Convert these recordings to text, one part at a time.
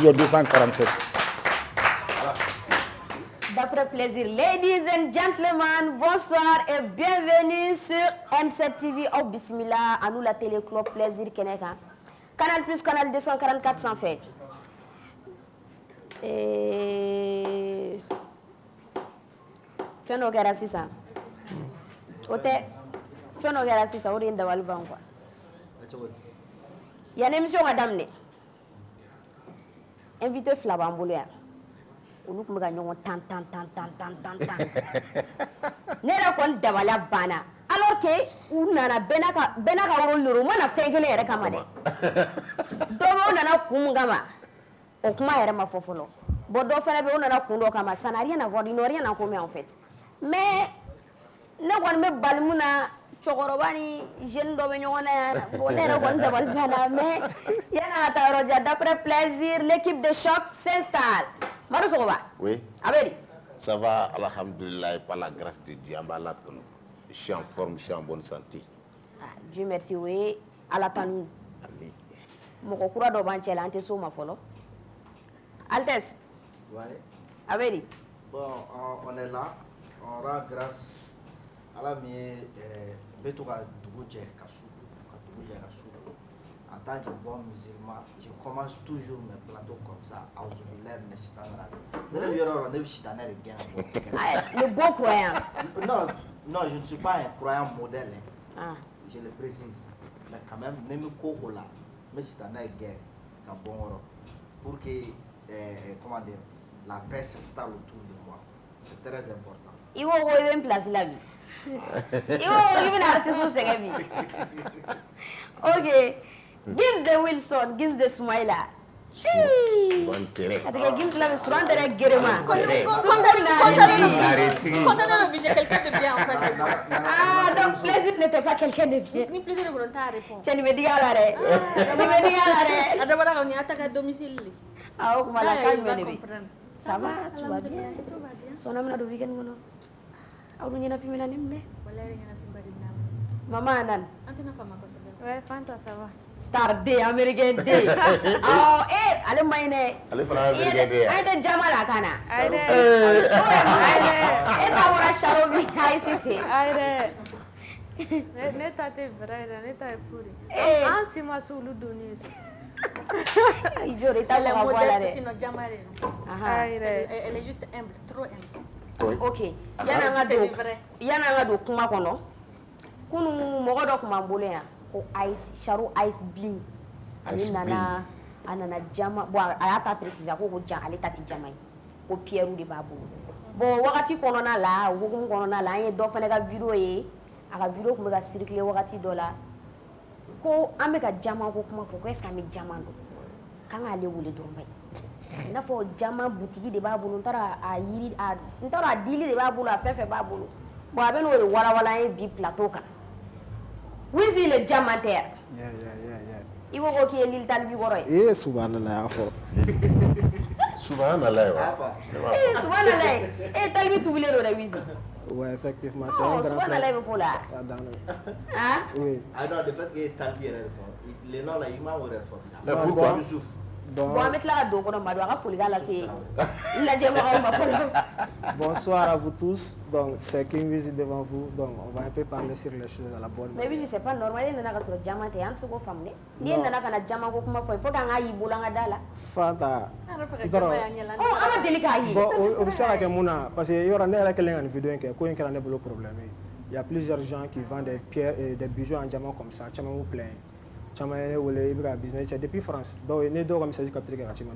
18h247. D'après plaisir, ladies and gentlemen, bonsoir et bienvenue sur M7 TV. Oh, bismillah, à nous la télé Club Plaisir Keneka. Canal Plus, Canal 244 sans fait. Et... Fais nos gars c'est ça. Ote, fais nos gars c'est ça, on est dans le banc quoi. Il y a une émission à Damné. Invité Flabamboulé. Olu kun bɛ ka ɲɔgɔn tan ne yɛrɛ kɔni dabaliya banna alors que u nana bɛɛ n'a ka rôle de u mana fɛn kelen yɛrɛ kama dɛ dɔ bɛ u nana kun min kama o kuma yɛrɛ ma fɔ fɔlɔ bon dɔ fɛnɛ bɛ u nana kun dɔ kama ça n'a rien à voir, ils n'ont rien en commun en fait mais ne kɔni bɛ bali mun na cɛkɔrɔba ni jeune dɔ bɛ ɲɔgɔn na yan bon ne yɛrɛ kɔni dabali banna mais yanni an ka taa yɔrɔ jan d'après plaisir l'équipe de choc s'installe. Oui. Abedi. Ça va, alhamdulillah, par la grâce de Dieu. Je suis en forme, je suis en bonne santé. Dieu merci, oui. À la tanu. Mon courant de banque, ante so ma folo. Altesse. Oui. Abedi. Bon, on est là. On rend grâce à la mienne. Betouka Dougouje Kassou. En tant que bon musulman, je commence toujours mes plateaux comme ça. Le bon croyant. Non, je ne suis pas un croyant modèle. Ah. Je le précise. Mais quand même, ne me cours là. Mais c'est un guerre. Pour que, comment dire, la paix s'installe autour de moi. C'est très important. Il va avoir une place la vie. Il va avoir une artiste sur sa vie. Ok. Gives the Wilson, gives the Smaila. Gives la Suran de Guérema. J'ai quelqu'un de bien en fait. Ah, donc plaisir n'était pas quelqu'un de bien. Ni plaisir de volontaire répond. Tu me dis à l'arrêt. Tu me dis à l'arrêt. Adabara on y attaque à domicile. Ah, on va la calmer. Ça va, tu vas bien. Son ami na do weekend ngono. Awdu ñina fi mena nimne. Wallahi ngena fi bari nam. Maman nan. Antena fama ko sabel. Ouais, Fanta, ça va. Star Day, American Day. Oh, allez, maine. Allez, faire American Day. Allez, Jamala Kana. Allez. Et ta wala Sharobi, ici fait. Allez. Neta te vrai, neta est fou. Ah, si moi sous le donner ça. Il jure, ta la modeste sinon Jamala. Elle est juste humble, trop humble. Ok. Yana nga do kuma kono. Kunu mogo do kuma mbole ya. Ko ice sharu ice bling ani nana anana jama bo ayata préciser ko ja ale tati jama ko pierre de babu bon wakati kono na la wogun kono na la ye do fane ka video ye aka video ko be ka circuler wakati do la ko ame ka jama ko kuma fo ko est ce que ame jama do kan ale wule do mbay na fo jama boutique de babu ntara a yiri a ntara dili de babu la fefe babu bon abe no wala wala ye bi plateau kan. Oui, c'est le diamantaire. Il va voir qui est l'île d'Alvigoro. Eh, subhanallah. Subhanallah. Eh, subhanallah. Eh, Talbi, tu voulais le réviser. Oui, effectivement, c'est un grand frère. Subhanallah, il faut là. Hein? Oui. Alors, le fait que Talbi est fort, les noms là, il m'a ouvert fort. Mais pourquoi? Bonsoir à vous tous. Donc, c'est King Wizi devant vous. Donc, on va un peu parler sur les choses à la bonne. Mais oui, c'est pas normal. Il y a un diamant et un second femme. Il y a un diamant qui il faut qu'un aïe boulanga dala. Fanta. Oh, on a délicat. Bon, observe que Mouna, parce qu'il y aura une vidéo qui est un problème. Il y a plusieurs gens qui vendent des pierres et des bijoux en diamant comme ça. Tu m'as plaint. Business depuis France. Donc,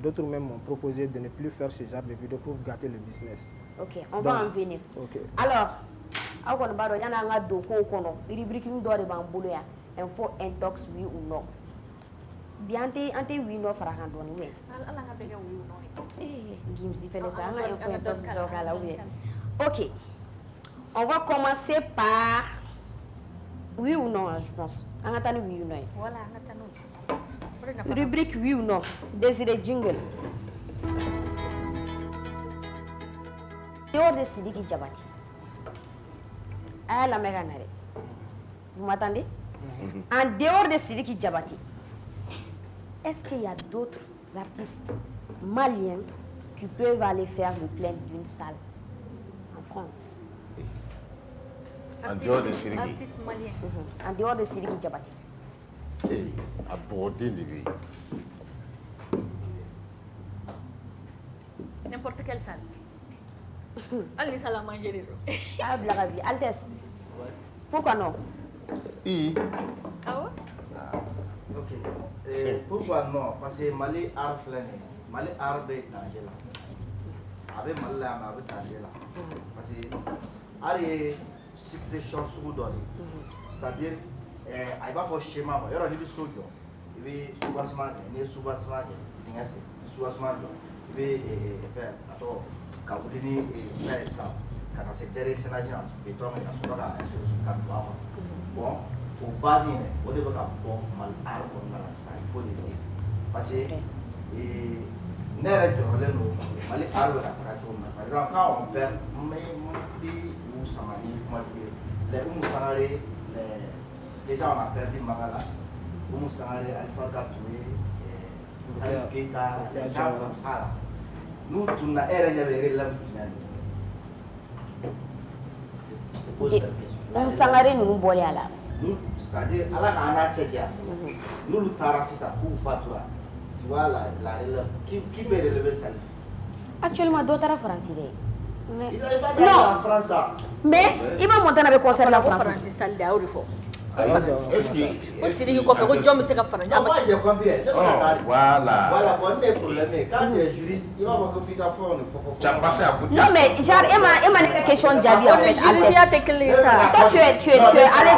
d'autres même m'ont proposé de ne plus faire ce genre de vidéos pour gâter le business. Ok, on va en venir. Okay. Alors, il y a un rubrique info intox oui ou non. Bien, ante oui non fera un don. Ok, on va commencer par oui ou non, je pense. On attend oui ou non. Voilà, on attend. Rubrique oui ou non. Désiré jingle. Dehors de Sidiki Djabati. Ah, la méganare. Vous m'attendez? En dehors de Sidiki Djabati, est-ce qu'il y a d'autres artistes maliens qui peuvent aller faire le plein d'une salle en France. En dehors de Siriki. Artiste malien. En dehors de Sidiki Diabaté. À Bordin de lui. N'importe quelle salle. Allez, salle à manger. Ah, Blagavi. Altesse. Pourquoi non? Ah ouais? Ok. Pourquoi non? Parce que Mali art flané. Mali art est danger là. Avec Mali là, avec danger là. Parce que art est succession sous donné. C'est-à-dire, il va faire schéma. Il y aura des choses. Il va soubassement, il y a soubassement, il y a soubassement. Il va faire. Attends, quand vous dites faire ça, quand c'est derrière c'est l'agent, il va tomber dans son regard sur son cadre. Bon. Au base, on ne peut pas bon mal arbre dans la salle, il faut le dire. Parce que n'est-ce pas mal arbre la tradition. Par exemple, quand on perd, ou samari, les samari, déjà on a perdu Mangala, samari, Alpha Gatoué, Salif Keita, les gens comme ça. Nous, tout n'a rien de relève du même. Je te pose cette question. Samari nous bolé à la. C'est-à-dire, à la nous le tarassis pour Fatoua. Tu vois la relève. Qui peut relever Salif? Actuellement, d'autres en France. Ils n'avaient pas d'aller en France. Mais il va monter avec concert en France. Est-ce que. Moi, j'ai compris. Voilà, bon, le problème est quand tu es juriste, il va voir que tu as passé à côté. Non, mais genre, Emma une question de Jabi. On est juriste, à tes clés, ça. Toi, tu es allé.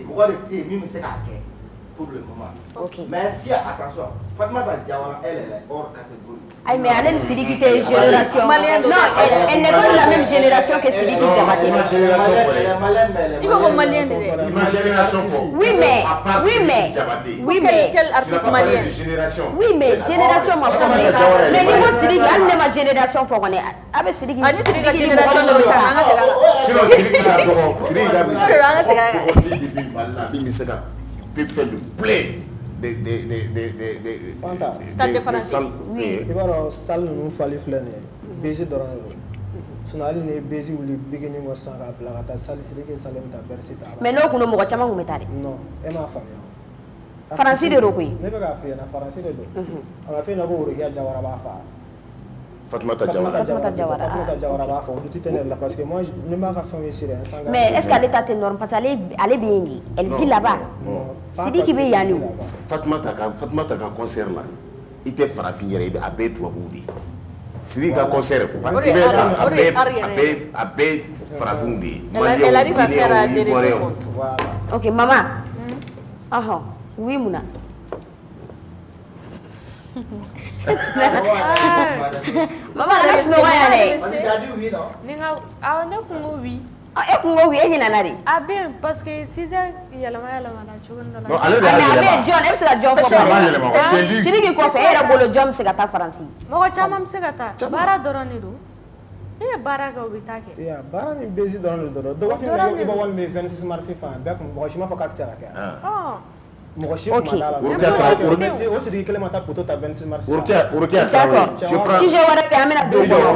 Pourquoi le thé, même c'est pour le moment. Ok. Mais si, attention, Fatmata Diawara, elle est hors catégorie. Aïe, mais Alain Sidiki, t'es génération. Non, Malien, elle n'est pas de la même génération que Sidiki Diabaté. Ma génération Il va voir malien. Ma génération Oui, mais. Quel artiste malien? Oui, mais génération, ma femme. Mais niveau Sidiki, elle n'est ma génération. Faut qu'on ait. Avec Sidiki. Ani Sidiki génération de retard. Sinon, Sidiki l'a donc. Sidiki l'a peut faire le plein Stade de France. I b'a dɔn salle ninnu fali filɛ nin ye bezi dɔrɔn de don sinon hali ni ye bezi wuli bikini bɔ sisan k'a bila ka taa salle Sidiki salle bɛ taa Bercy ta. Mais n'o kun don mɔgɔ caman kun bɛ taa de. non e m'a faamuya. Faransi de don koyi. ne bɛ k'a f'i ɲɛna Faransi de don. a ma f'i ɲɛna ko Worokiya Jawara b'a fa. Fatumata Jawara b'a fa o duti tɛ ne la parce que moi ne b'a ka fɛnw ye sira ye. Mais est-ce qu'elle est à tes normes parce qu'elle est bien dit. Elle vit là-bas. Sidiki bɛ yan ni. Fatumata ka concert la i tɛ farafin yɛrɛ a bɛɛ tubabuw de Sidiki ka concert a bɛɛ farafinw de ye. Elle arrive à faire des retours. Ok, maman. Oui, Mouna. Maman, laisse nous aller. Ne kungo wi. E kungo wi e ɲinana de. A bɛ yen parce que sisan yɛlɛma cogo dɔ la. Non, ale de y'a yɛlɛma. Mais John, e bɛ se ka John fɔ. Sidiki kɔfɛ e yɛrɛ bolo John bɛ se ka taa Faransi. Mɔgɔ caman bɛ se ka taa. Baara dɔrɔn de don. Ne ye baara kɛ o bɛ taa kɛ. baara ni bezi dɔrɔn de don dɔgɔkun i bɛ wali min 26 mars fan bɛɛ kun mɔgɔ si m'a fɔ k'a tɛ se ka kɛ. Mɔgɔ si kun ma d'a la. O Sidiki kelen ma taa poto ta 26 mars. Worokiya Traoré. Tije wɛrɛ bɛ yen an bɛna don fɔlɔ.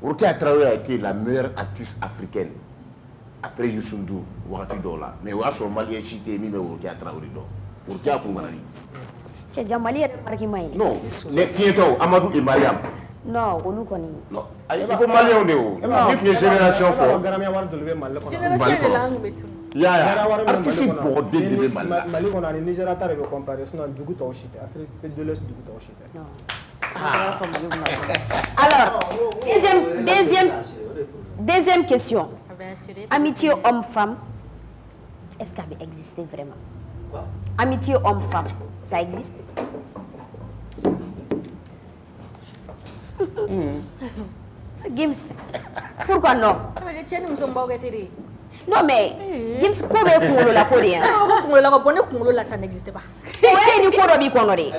Worokiya Traoré a été la meilleure artiste africaine après Youssou Ndour wagati dɔw la mais o y'a sɔrɔ malien si tɛ yen min bɛ Worokiya Traoré dɔn. Worokiya kun mana ni. Cɛ ja Mali yɛrɛ marque ma ɲi. Non les fiɲɛtɔw Amadou et Mariam. Non olu kɔni. Non ayi i ko malien de o. Ni tun ye génération fɔ. Garamaya wari dɔ bɛ Mali kɔnɔ. Génération de la an bɛ tunu. Yaya artiste bɔgɔden de bɛ Mali la. Mali kɔnɔ ani Nigeria ta de bɛ comparer sinon dugu tɔw si tɛ Afrique de l'Est dugu tɔw si tɛ. Alors, deuxième question. Amitié homme-femme, est-ce qu'elle existe vraiment? Quoi? Amitié homme-femme, ça existe? Gims, pourquoi non? Non mais, Gims, pourquoi est-ce la coréenne? Ça n'existe pas. Oui, ni quoi d'habitude qu'on aurait.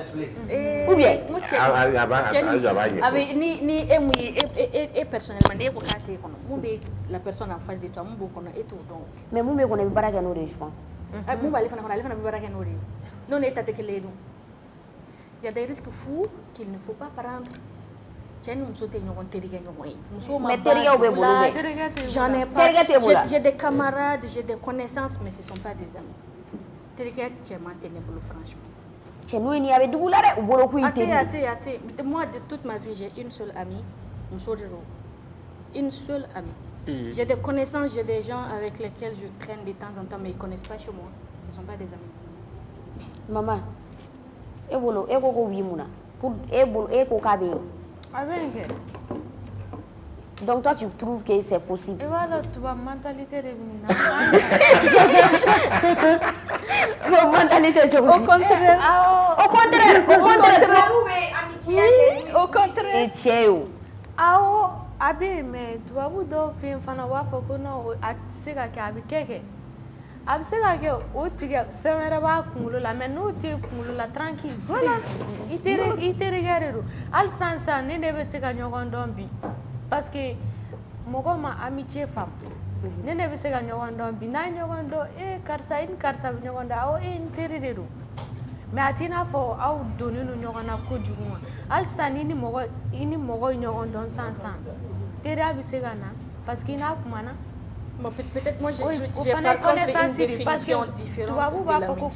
Ou bien? Ni personnellement, la personne en face de toi, et tout. Mais moi, je ne pas je pense. Nous allons faire nous on est Il y a des risques fous qu'il ne faut pas prendre. J'en ai pas. J'ai des camarades, j'ai des connaissances, mais ce ne sont pas des amis. Franchement. Moi, de toute ma vie, j'ai une seule amie. Une seule amie. J'ai des connaissances, j'ai des gens avec lesquels je traîne de temps en temps, mais ils ne connaissent pas chez moi. Ce ne sont pas des amis. Maman, donc toi, tu trouves que c'est possible? Et voilà, tu vas mentalité de Au contraire. Au contraire. Abi, mais tu vas vous donner un fan wa foko no atsika ke abi keke. Abi seka ke o tiga femera ba kumulo la mais no te kumulo la tranquille. Voilà. Itere gareru. Al sansa ne debe seka nyogon dombi. Parce que mogo ma amitié femme. Ne debe seka nyogon dombi na nyogon do karsa nyogon da o intere deru. Mais atina fo au donu no nyogon na ko juguma. Al sani ni mogo nyogon don sansa. Parce qu'il y a peut-être moi j'ai pas compris une définition différente de l'amitié.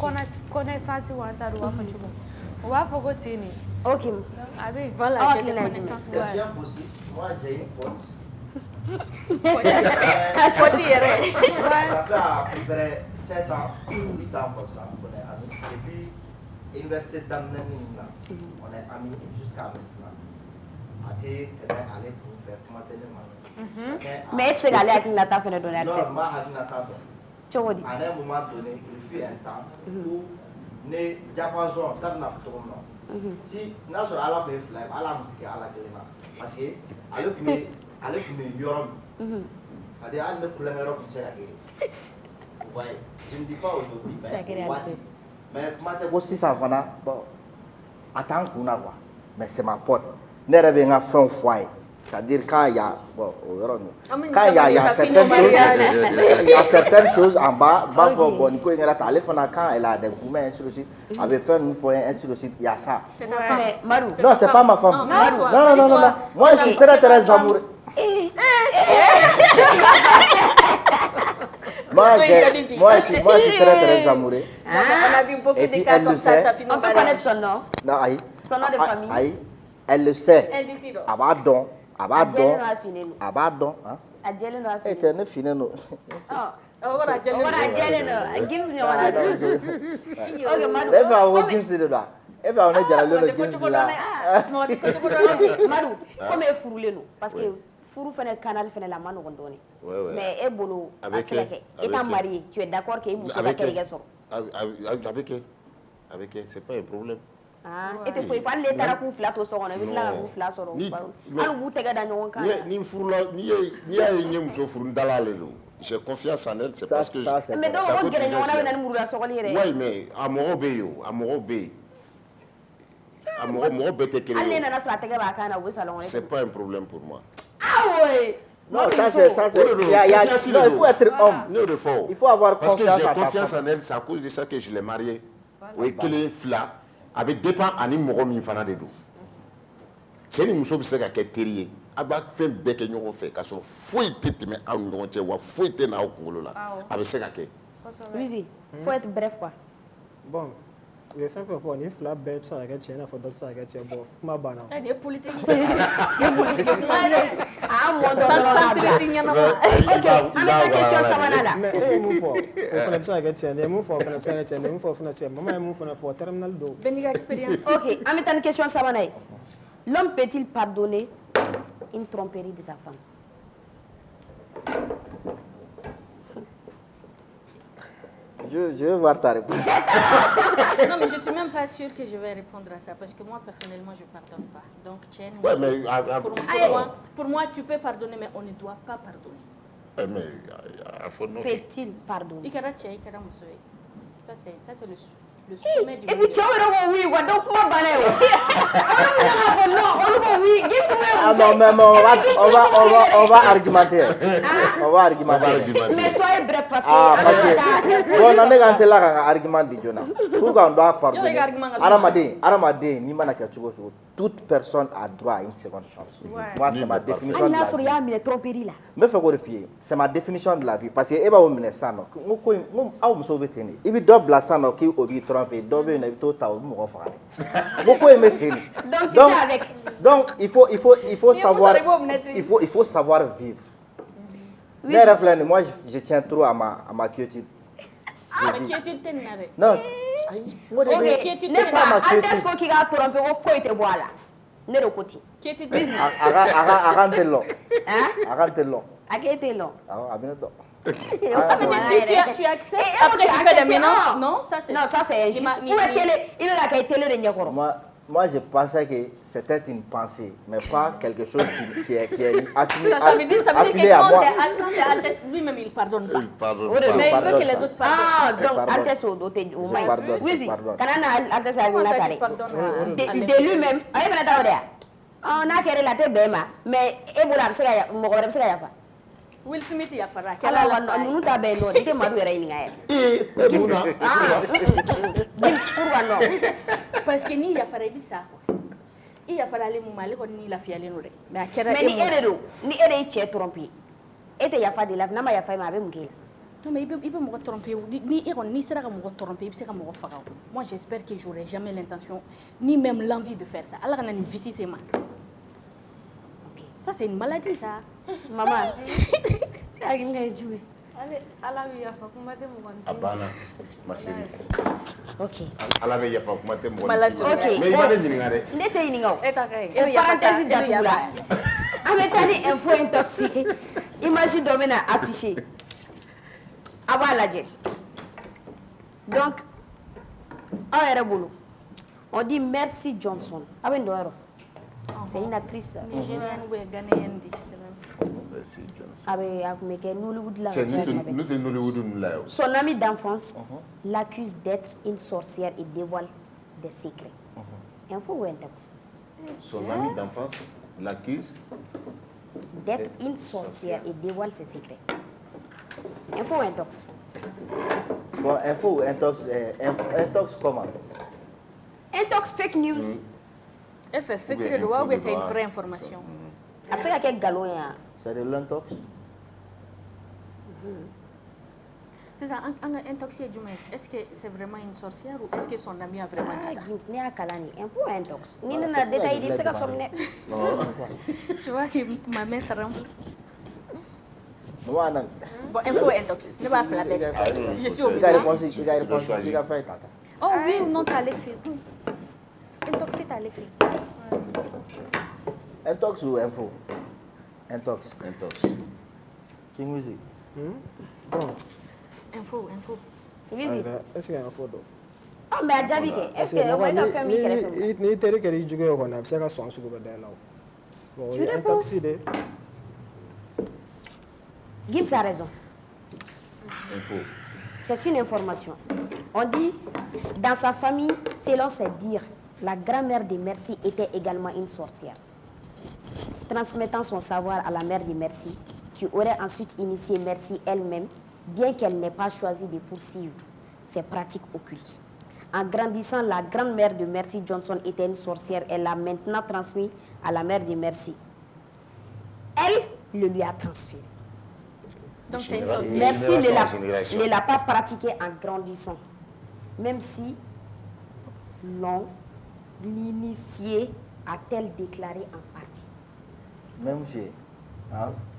Ok. Voilà, j'ai des connaissances. C'est bien possible. Moi j'ai une pote. Ça fait à peu près 7 ans, 8 ans comme ça, on est amis. Depuis l'université d'Amnénie, on est amis jusqu'à maintenant. Mais tu sais qu'elle est avec la taf de donner. Non, moi avec la taf. À un moment donné, il fut un temps où les Japonais t'as n'a pas si n'a sur à la belle à la musique à la gueule parce que avec mes yorom, c'est-à-dire avec mes couleurs comme ça la vous voyez, je ne dis pas aujourd'hui, mais comment tu aussi ça va bon, attends qu'on a quoi, mais c'est ma pote. Ne rêve pas faire un foyer. C'est-à-dire quand il y a quand il y a certaines choses en bas, quand elle a des gourmets ainsi de suite, avait fait une foyer ainsi de suite, il y a ça. C'est ta femme. Non, c'est pas ma femme. Non. Moi je suis très amoureux. Moi je suis très amoureux. On a vu beaucoup de cas comme ça, ça finit on peut connaître son nom. Non, son nom de famille. Elle le sait. Abadon. Et tu es fini nous. Parce que furu fene canal fene la mano gondoni. Mais e bolo aseleke étant marié, tu es d'accord que muso ba kéré soro. Avec elle, c'est pas un problème. Et te faut aller l'état ku flat au soro, na bitla ku flat soro. Alu bu tega da ñon kan. Ni furu la ni ya ni muso furu ndala le do. J'ai confiance en elle, c'est parce que mais donc on géré on a na muru la soro lire. Oui, mais amoro be. Amoro bete kéré. Allez na so atega ba kana au salon. C'est pas un problème pour moi. Ah ouais. Non, ça c'est il faut être homme. Il faut avoir confiance en elle. Parce que j'ai confiance en elle, c'est à cause de ça que je l'ai mariée. Oui, qu'elle est flat. Avec dépend ani mɔgɔ min fana de don cɛ ni muso bɛ se ka kɛ teri ye a b'a fɛn bɛɛ kɛ ɲɔgɔn fɛ k'a sɔrɔ foyi tɛ tɛmɛ aw ni ɲɔgɔn cɛ wa foyi tɛ n'aw kunkolo la a bɛ se ka kɛ. Luizi, faut être bref quoi. Bon, u ye fɛn fɛn fɔ ni fila bɛɛ bɛ se ka kɛ cɛ i n'a fɔ dɔ bɛ se ka kɛ cɛ bon kuma banna. Ni ye politique. Ah mon Dieu. Ok, an bɛ taa question sabanan la. Mais e ye mun fɔ o fana bɛ se ka kɛ cɛ ye mun fɔ o fana bɛ se ka kɛ cɛ ye mun fɔ o fana cɛ maman ye mun fana fɔ terminal don. Bɛɛ n'i ka expérience. Ok, an bɛ taa ni question sabanan ye. L'homme peut-il pardonner une tromperie de sa femme? Je vais voir ta réponse. Non, mais je ne suis même pas sûre que je vais répondre à ça parce que moi, personnellement, je ne pardonne pas. Donc, tiens, ouais, mais, pour moi, tu peux pardonner, mais on ne doit pas pardonner. Peut-il pardonner? Ça, c'est le sommet du et puis, tu as oui, donc, comment banner? Non, on oui, Ah non, mais on va argumenter. On va argumenter. Mais soyez bref parce que... Ah, parce que... Bon, on est rentré là avec un argument de Jonah. Pourquoi on doit pardonner? Aramadé, ni manaka tchogo. Toute personne a droit à une seconde chance. Moi, c'est ma définition de la vie. Mais faut vérifier. C'est ma définition de la vie. Parce que eba o mine sano. Aw muso be teni. Ibi double sano ki obi tromper. Double na bito ta o mo fa. Beaucoup aimer teni. Donc il faut savoir vivre. Mais réfléchis, moi je tiens trop à ma quiétude. Ah, mais quiétude t'es narré. Non. Moi quiétude c'est ça ma quiétude. Est-ce qu'on qui va tromper au feu te voilà. Ne le côté. Quiétude. Arrête-le. Hein? Arrête-le. Arrête-le. Ah, abino. Tu acceptes après tu fais des menaces. Non, ça c'est juste. Où est télé? Il est là qui est télé de Nyakoro. Moi, je pensais que c'était une pensée, mais pas quelque chose qui est affilié ça veut dire à moi. Quand c'est Altesse, lui-même, il ne pardonne pas. Il pardonne mais il veut que les autres pardonnent. Ah, donc Altesse au doté. Oui, quand Altesse a eu de lui-même. On a créé la tête, mais Ebola, c'est la Will Smith y a fait alors nous t'avons non c'était ma douée parce que ni y a fait ça il y a fait aller mon mari quand ni la fille aller mais ni elle est trompé et il y a fait de la n'a pas y a fait ma même non mais il peut me tromper ni sera me tromper il sera me faire moi j'espère que j'aurai jamais l'intention ni même l'envie de faire ça alors on a une vie c'est mal. Ça c'est une maladie ça. Maman. Allez, ala mi yafa kuma te mo Abana, ma chérie. OK. Ala me yafa kuma te mo. OK. Mais il va le dire ngare. N'était ni ngao. Et t'arrête. Et parenthèse d'atoula. Avec tani info intoxiqué. Imagine domena affiché. Aba ladje. Donc on dit merci Johnson. Aben doero. C'est une actrice nigérienne ou ghanéenne. Son ami d'enfance l'accuse d'être une sorcière et dévoile des secrets. Info ou intox? Son ami d'enfance l'accuse d'être une sorcière et dévoile ses secrets. Info ou intox? Bon, info ou intox? Intox comment? Intox fake news. Fake news, c'est une vraie information. Après, il y a quelques galons. C'est de l'intox? C'est ça, un intoxiqué du mec. Est-ce que c'est vraiment une sorcière ou est-ce que son ami a vraiment dit ça? Info intox. Ni n'a détaillé, il sait que son nez. Tu vois que ma mère tremble. Bon, info intox. Ne pas faire la tête. Je suis obligée. Il a fait. Oh oui ou non, t'as les faits. Intox, t'as les faits. Intox ou info? Intox. Qui musique? Info. Musique. Est-ce qu'il y a info? Ah, mais à Djabike, est-ce que vous avez fait mi kéré? Ni télé que les joueurs on a, c'est qu'à son sur le là. Bon, il est intoxiqué. Gims a raison. Info. C'est une information. On dit, dans sa famille, selon ses dires, la grand-mère de Merci était également une sorcière. Transmettant son savoir à la mère de Merci, qui aurait ensuite initié Merci elle-même, bien qu'elle n'ait pas choisi de poursuivre ses pratiques occultes. En grandissant, la grand-mère de Merci Johnson était une sorcière. Elle l'a maintenant transmis à la mère de Merci. Elle le lui a transféré. Donc c'est une sorcière. Merci ne l'a pas pratiqué en grandissant. Même si l'initié a-t-elle déclaré en partie. Même si,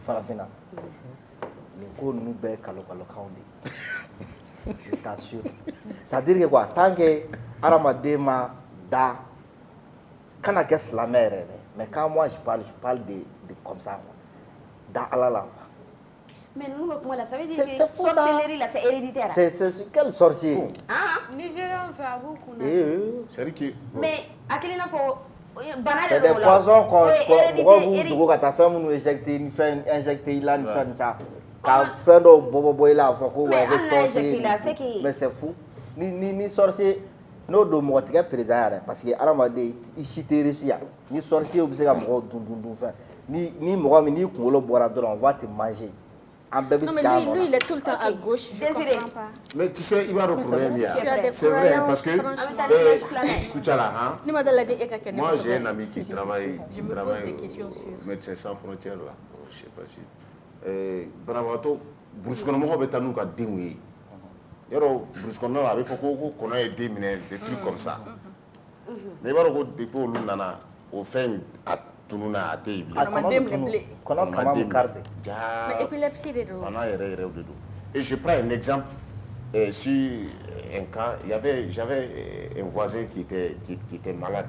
Farafina, le cours nous bet je t'assure. C'est-à-dire que quoi, tant que Aramadema da, quand on est la mère, mais quand moi je parle de comme ça, da alala. Mais nous, ça veut dire que sorcellerie, là, c'est héréditaire. C'est quel sorcier? Nigérian fait beaucoup. C'est que. Mais à quel niveau? C'est des poisons qu'on vous quand ta femme nous injecter, nous fait injecter là, nous fait ça. Quand fait de bobo là, faut qu'on va sorcier. Mais c'est fou. Ni sorcier. n'o don mɔgɔ tigɛ président yɛrɛ parce que adamaden i si tɛ réussi yan ni sorcier bɛ se ka mɔgɔw dun fɛn ni mɔgɔ min n'i kunkolo bɔra dɔrɔn on va te manger an bɛɛ bɛ sigi a nɔ na. Lui il est tout le temps à gauche, je comprends pas. Mais tu sais, il va reprendre bien. Tu as des C'est vrai, parce que croyances, Kuchala, hein. Moi, j'ai un ami qui travaille des questions sur Médecins sans frontières là. Je sais pas si. Banabagatɔ burusi kɔnɔ mɔgɔw bɛ taa n'u ka denw ye. Yɔrɔ burusi kɔnɔna la a bɛ fɔ ko kɔnɔ ye den minɛ des trucs comme ça. Mais i b'a dɔn ko depuis olu nana o fɛn a tununa a tɛ yen bilen. Kɔnɔ kama mu kari de. Mais épilepsie de don. Bana yɛrɛ de don. Et je prends un exemple sur un cas. J'avais un voisin qui était malade.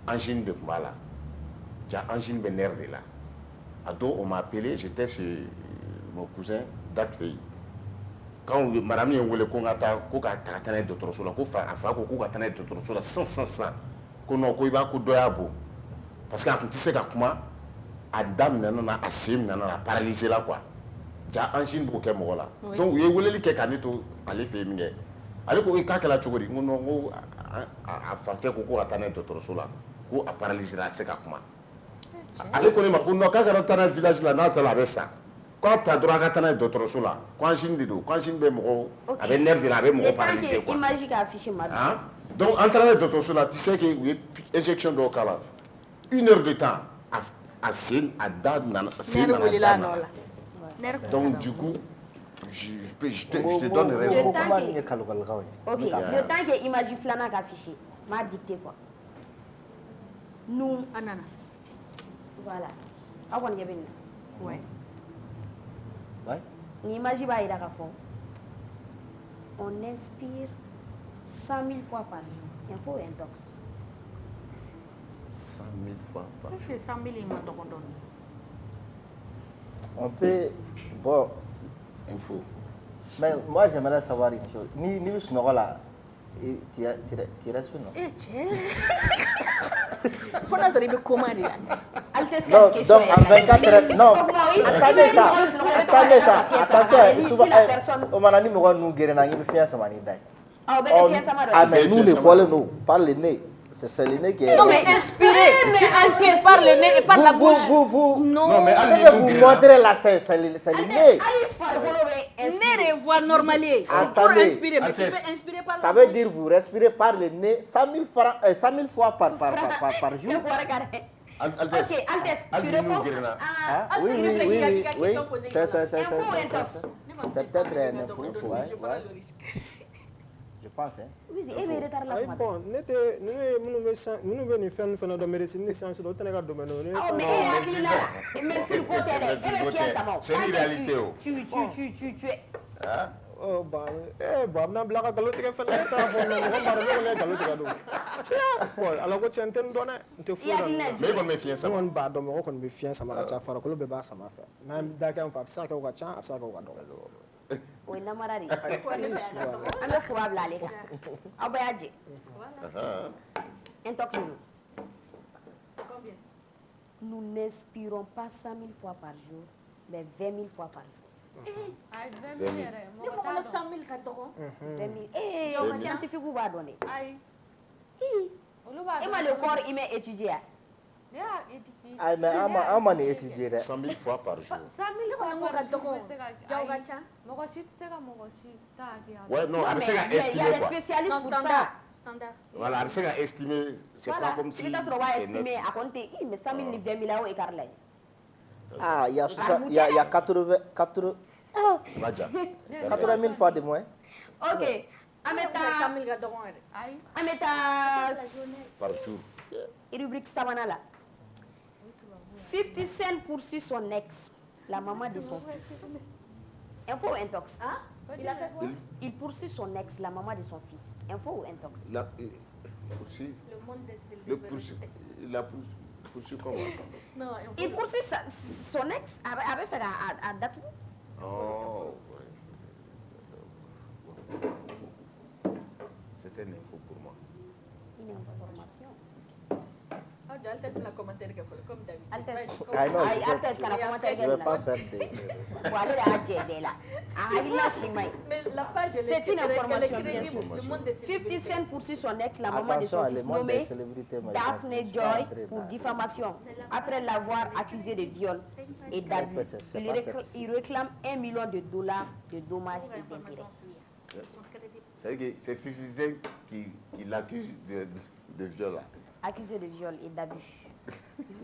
Angine de tun b'a la. Ja angine bɛ nerf de la. A don on m'a appelé, j'étais chez mon cousin Dat fɛ yen. Quand madame ye n wele ko n ka taa ko ka ta ka taa n'a ye dɔgɔtɔrɔso la ko a fa ko k'u ka taa n'a ye dɔgɔtɔrɔso la sisan ko non ko i b'a ko dɔ y'a bon parce que a tun tɛ se ka kuma a da minɛna na a sen minɛna na a paralysé la quoi ja angine b'o kɛ mɔgɔ la donc u ye weleli kɛ ka ne to ale fɛ yen min kɛ ale ko k'a kɛra cogo di n ko non ko a facɛ ko ka taa n'a ye dɔgɔtɔrɔso la ko a paralysé la a tɛ se ka kuma ale ko ne ma ko non k'a kana taa n'a ye village la n'a taara a bɛ sa k'a ta dɔrɔn a ka taa n'a ye dɔgɔtɔrɔso la ko angine de don ko angine bɛ mɔgɔ a bɛ nerf de la a bɛ mɔgɔ paralysé quoi donc an taara n'a ye dɔgɔtɔrɔso la tu sais que u ye injection dɔw k'a la 1 heure de temps a sen a da nana sen nana da nana donc du coup je te donne raison. Ok, le temps que image filanan ka affiché m'a dicté quoi. Nous Anana. Voilà. Aw kɔni ɲɛ bɛ nin na. Ouais. Ni image b'a yira k'a fɔ on inspire 100 000 fois par jour. Info ou intox? 100 000 fois par jour. Je fais 100 000 il m'a donné. On peut bon info. Mais moi j'aimerais savoir une chose. Ni bɛ sunɔgɔ la tu restes non? Eh tiens. Faut n'a sɔrɔ i bɛ koma de la. Non, donc en 24 heures, non, attendez ça, attention, souvent, on m'a dit que nous guérissons, nous faisons ça, ah, mais nous, les voiles, nous, par le nez, c'est le nez qui est... Non, mais inspirez, tu inspires par le nez et par la bouche. Non, mais ce que vous montrez là, c'est le nez. Nez de voix normale. Pour inspirer, mais tu peux inspirer par la bouche. Ça veut dire vous respirez par le nez 100 000 fois par jour. Ok, Altesse, tu réponds. Oui, c'est peut-être un info. Je pense. Oui, et bien retard là. Bon, nous venons nin fɛn fana dɔ médecine ni science dɔ o tɛ ne ka domaine o. Mais hakili la médecine ko tɛ dɛ, e bɛ fiɲɛ sama o. C'est une réalité o. Tu es. Oh bon, a bɛna bila ka nkalon tigɛ fɛnɛ e t'a fɔ mɔgɔ b'a dɔn ne kɔni ye nkalon tigɛ don. Bon ala ko tiɲɛ n tɛ n dɔn dɛ, n tɛ foyi dɔn. Mais i kɔni bɛ fiɲɛ sama. Ne kɔni b'a dɔn mɔgɔ kɔni bɛ fiɲɛ sama ka ca farikolo bɛɛ b'a sama fɛ. N'an da kɛ n fɛ a bɛ se ka kɛ o ka ca a bɛ se ka kɛ o ka dɔgɔ. O ye namara de ye. An bɛ fura bila ale kan. Aw bɛɛ y'a jɛ. Intox ninnu. Nous n'inspirons pas 100 000 fois par jour, mais 20 000 fois par jour. 20 000 yɛrɛ. Ni mɔgɔ la 100 000 ka dɔgɔ. 20 000. Yow scientifique b'a dɔn dɛ. Ayi. Olu b'a dɔn. E ma le corps humain étudié a? Ne y'a étudié. Ayi mais an ma nin étudier dɛ. 100 000 fois par jour. 100 000 fois Ko ka dɔgɔ. Jaw ka ca. Mɔgɔ si tɛ se ka mɔgɔ si ta hakɛya dɔn. Ouais, non, a bɛ se ka Il y a estimer des quoi. spécialistes Non, pour ça. standard. Voilà, a bɛ se ka estimer, c'est pas comme si I bɛ taa sɔrɔ o b'a c'est estimer net. a kɔni tɛ mais 100 000 ni 20 000 a y'o écart lajɛ. Ah, il y a 80 000 fois de moins. Ok, an bɛ 100 taa 000 ka dɔgɔ yɛrɛ. Ayi. an bɛ taa Par jour. rubrique sabanan la. 50 Cent poursuit son ex, la maman de son fils. Info ou intox? Il a fait quoi? Il poursuit son ex, la maman de son fils. Info ou intox? Poursuit. Le monde des Le poursuit. Il a poursuit comment? Non, Il poursuit son ex avec fait à date. Oh, ouais. C'était une info pour moi. Une information. Altesse la commentaire que comme d'habitude. Altesse. Ah non, Ay, Altesse kana commentaire je ne vais kɛ pas na. faire de... Bon, ale de y'a jɛ bɛɛ la. A hakilina si ma ɲi. Mais la page, elle C'est une elle est information, bien crédible. sûr. Le monde des 50 célébrités. Cent poursuit son ex, la maman de Attention, son le fils monde des nommé célébrités, moi, Daphne je Joy suis entré pour dans- diffamation après l'avoir accusé de viol et d'abus. C'est Il, pas cette- il réclame $1 million de dommages et d'intérêts. C'est-à-dire que c'est Fifizé qui l'accuse de viol là. Accusé de viol et d'abus.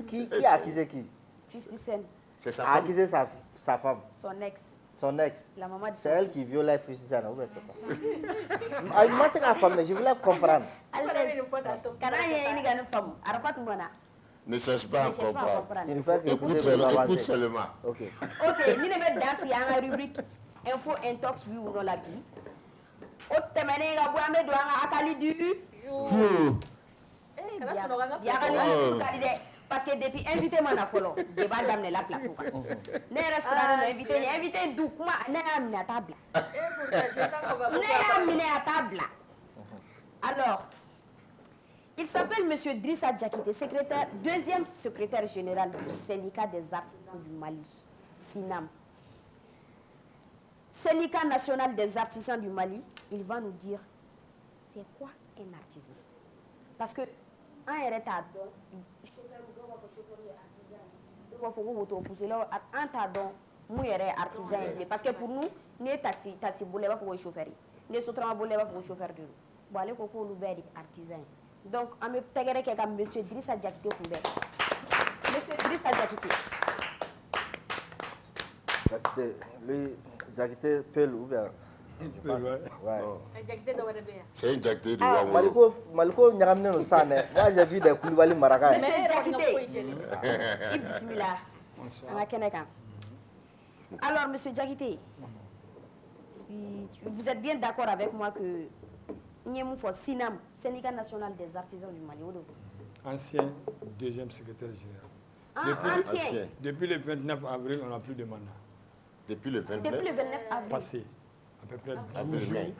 Qui a accusé qui? 50 Cent, C'est sa A femme. accusé sa femme, son ex, son ex. la maman de C'est son elle qui fils. violait Fusisana, ou bien c'est pas? Ah, moi, c'est la femme, je voulais comprendre. Kana ɲɛɲini ka ne faamu Arafat Ngona. Ne cherche pas à Ne cherche pas à comprendre. comprendre. Tu ne fais Écoute qu'écouter seulement. pour Écoute avancer. seulement. Ok. Ok, ni ne bɛ dan sigi an ka rubrique info intox oui ou non la bi o tɛmɛnen ka bɔ an bɛ don an ka akali du jour. Kana sunɔgɔ an ka Bi akali du jour ka di dɛ parce que depuis invité ma na fɔlɔ débat daminɛla plateau kan ne yɛrɛ sirannen don invité ɲɛ invité du kuma ne y'a minɛ a t'a bila ne y'a minɛ a t'a bila alors il s'appelle monsieur Drissa Diakité, secrétaire, deuxième secrétaire général du syndicat des artisans du Mali, SINAM. Syndicat national des artisans du Mali, il va nous dire c'est quoi un artisan. Parce que un yɛrɛ t'a dɔn chauffeur dɔw b'a fɔ chauffeur ye artisan ye dɔw b'a fɔ ko moto pousseur an t'a dɔn mun yɛrɛ ye artisan ye bilen parce que pour nous n'i ye taxi bolila i b'a fɔ ko ye chauffeur ye n'i ye sotarama bolila i b'a fɔ ko chauffeur de don bon ale ko k'olu bɛɛ de ye artisan ye donc an bɛ tɛgɛrɛ kɛ ka monsieur Drissa Diakité kunbɛn monsieur Drissa Diakité. Diakité, lui, Diakité Peul ou bien? Ouais. C'est une Diakité de Ah, Wangolo. Maliko Nyagamne no Sane. Moi, j'ai vu des Koulibaly Maraka. Monsieur Diakité i bisimila an ka kɛnɛ kan alors monsieur Diakité si vous êtes bien d'accord avec moi que n ye mun fɔ SINAM syndicat national des artisans du Mali o de don. Ancien deuxième secrétaire général. Ah, ancien. Depuis le 29 avril, on n'a plus de mandat. Depuis le Depuis le 29. 29 avril. Passé. À peu près 12 Avril, jours. mai.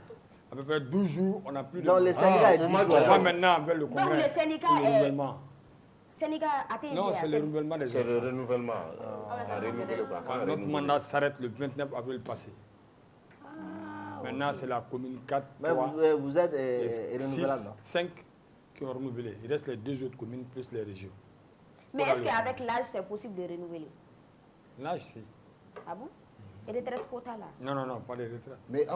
À peu près 12 jours, on n'a plus de Dans les mandat. syndicats, au mois ils de On disent va maintenant avec le congrès. Donc le syndicat pour le est- renouvellement. Syndicat atteint Non, c'est le renouvellement des C'est le instances. renouvellement. À renouveler quoi. Quand Notre renouveler. mandat s'arrête le 29 avril passé. Maintenant, c'est la commune 4, Mais 3, vous êtes 6, renouvelable, non? 5 qui ont renouvelé. Il reste les 2 autres communes plus les régions. Mais est-ce qu'avec l'âge c'est possible de renouveler? Là, je sais. Ah bon? Et retraite quota là? Non, pas les retraites. Mais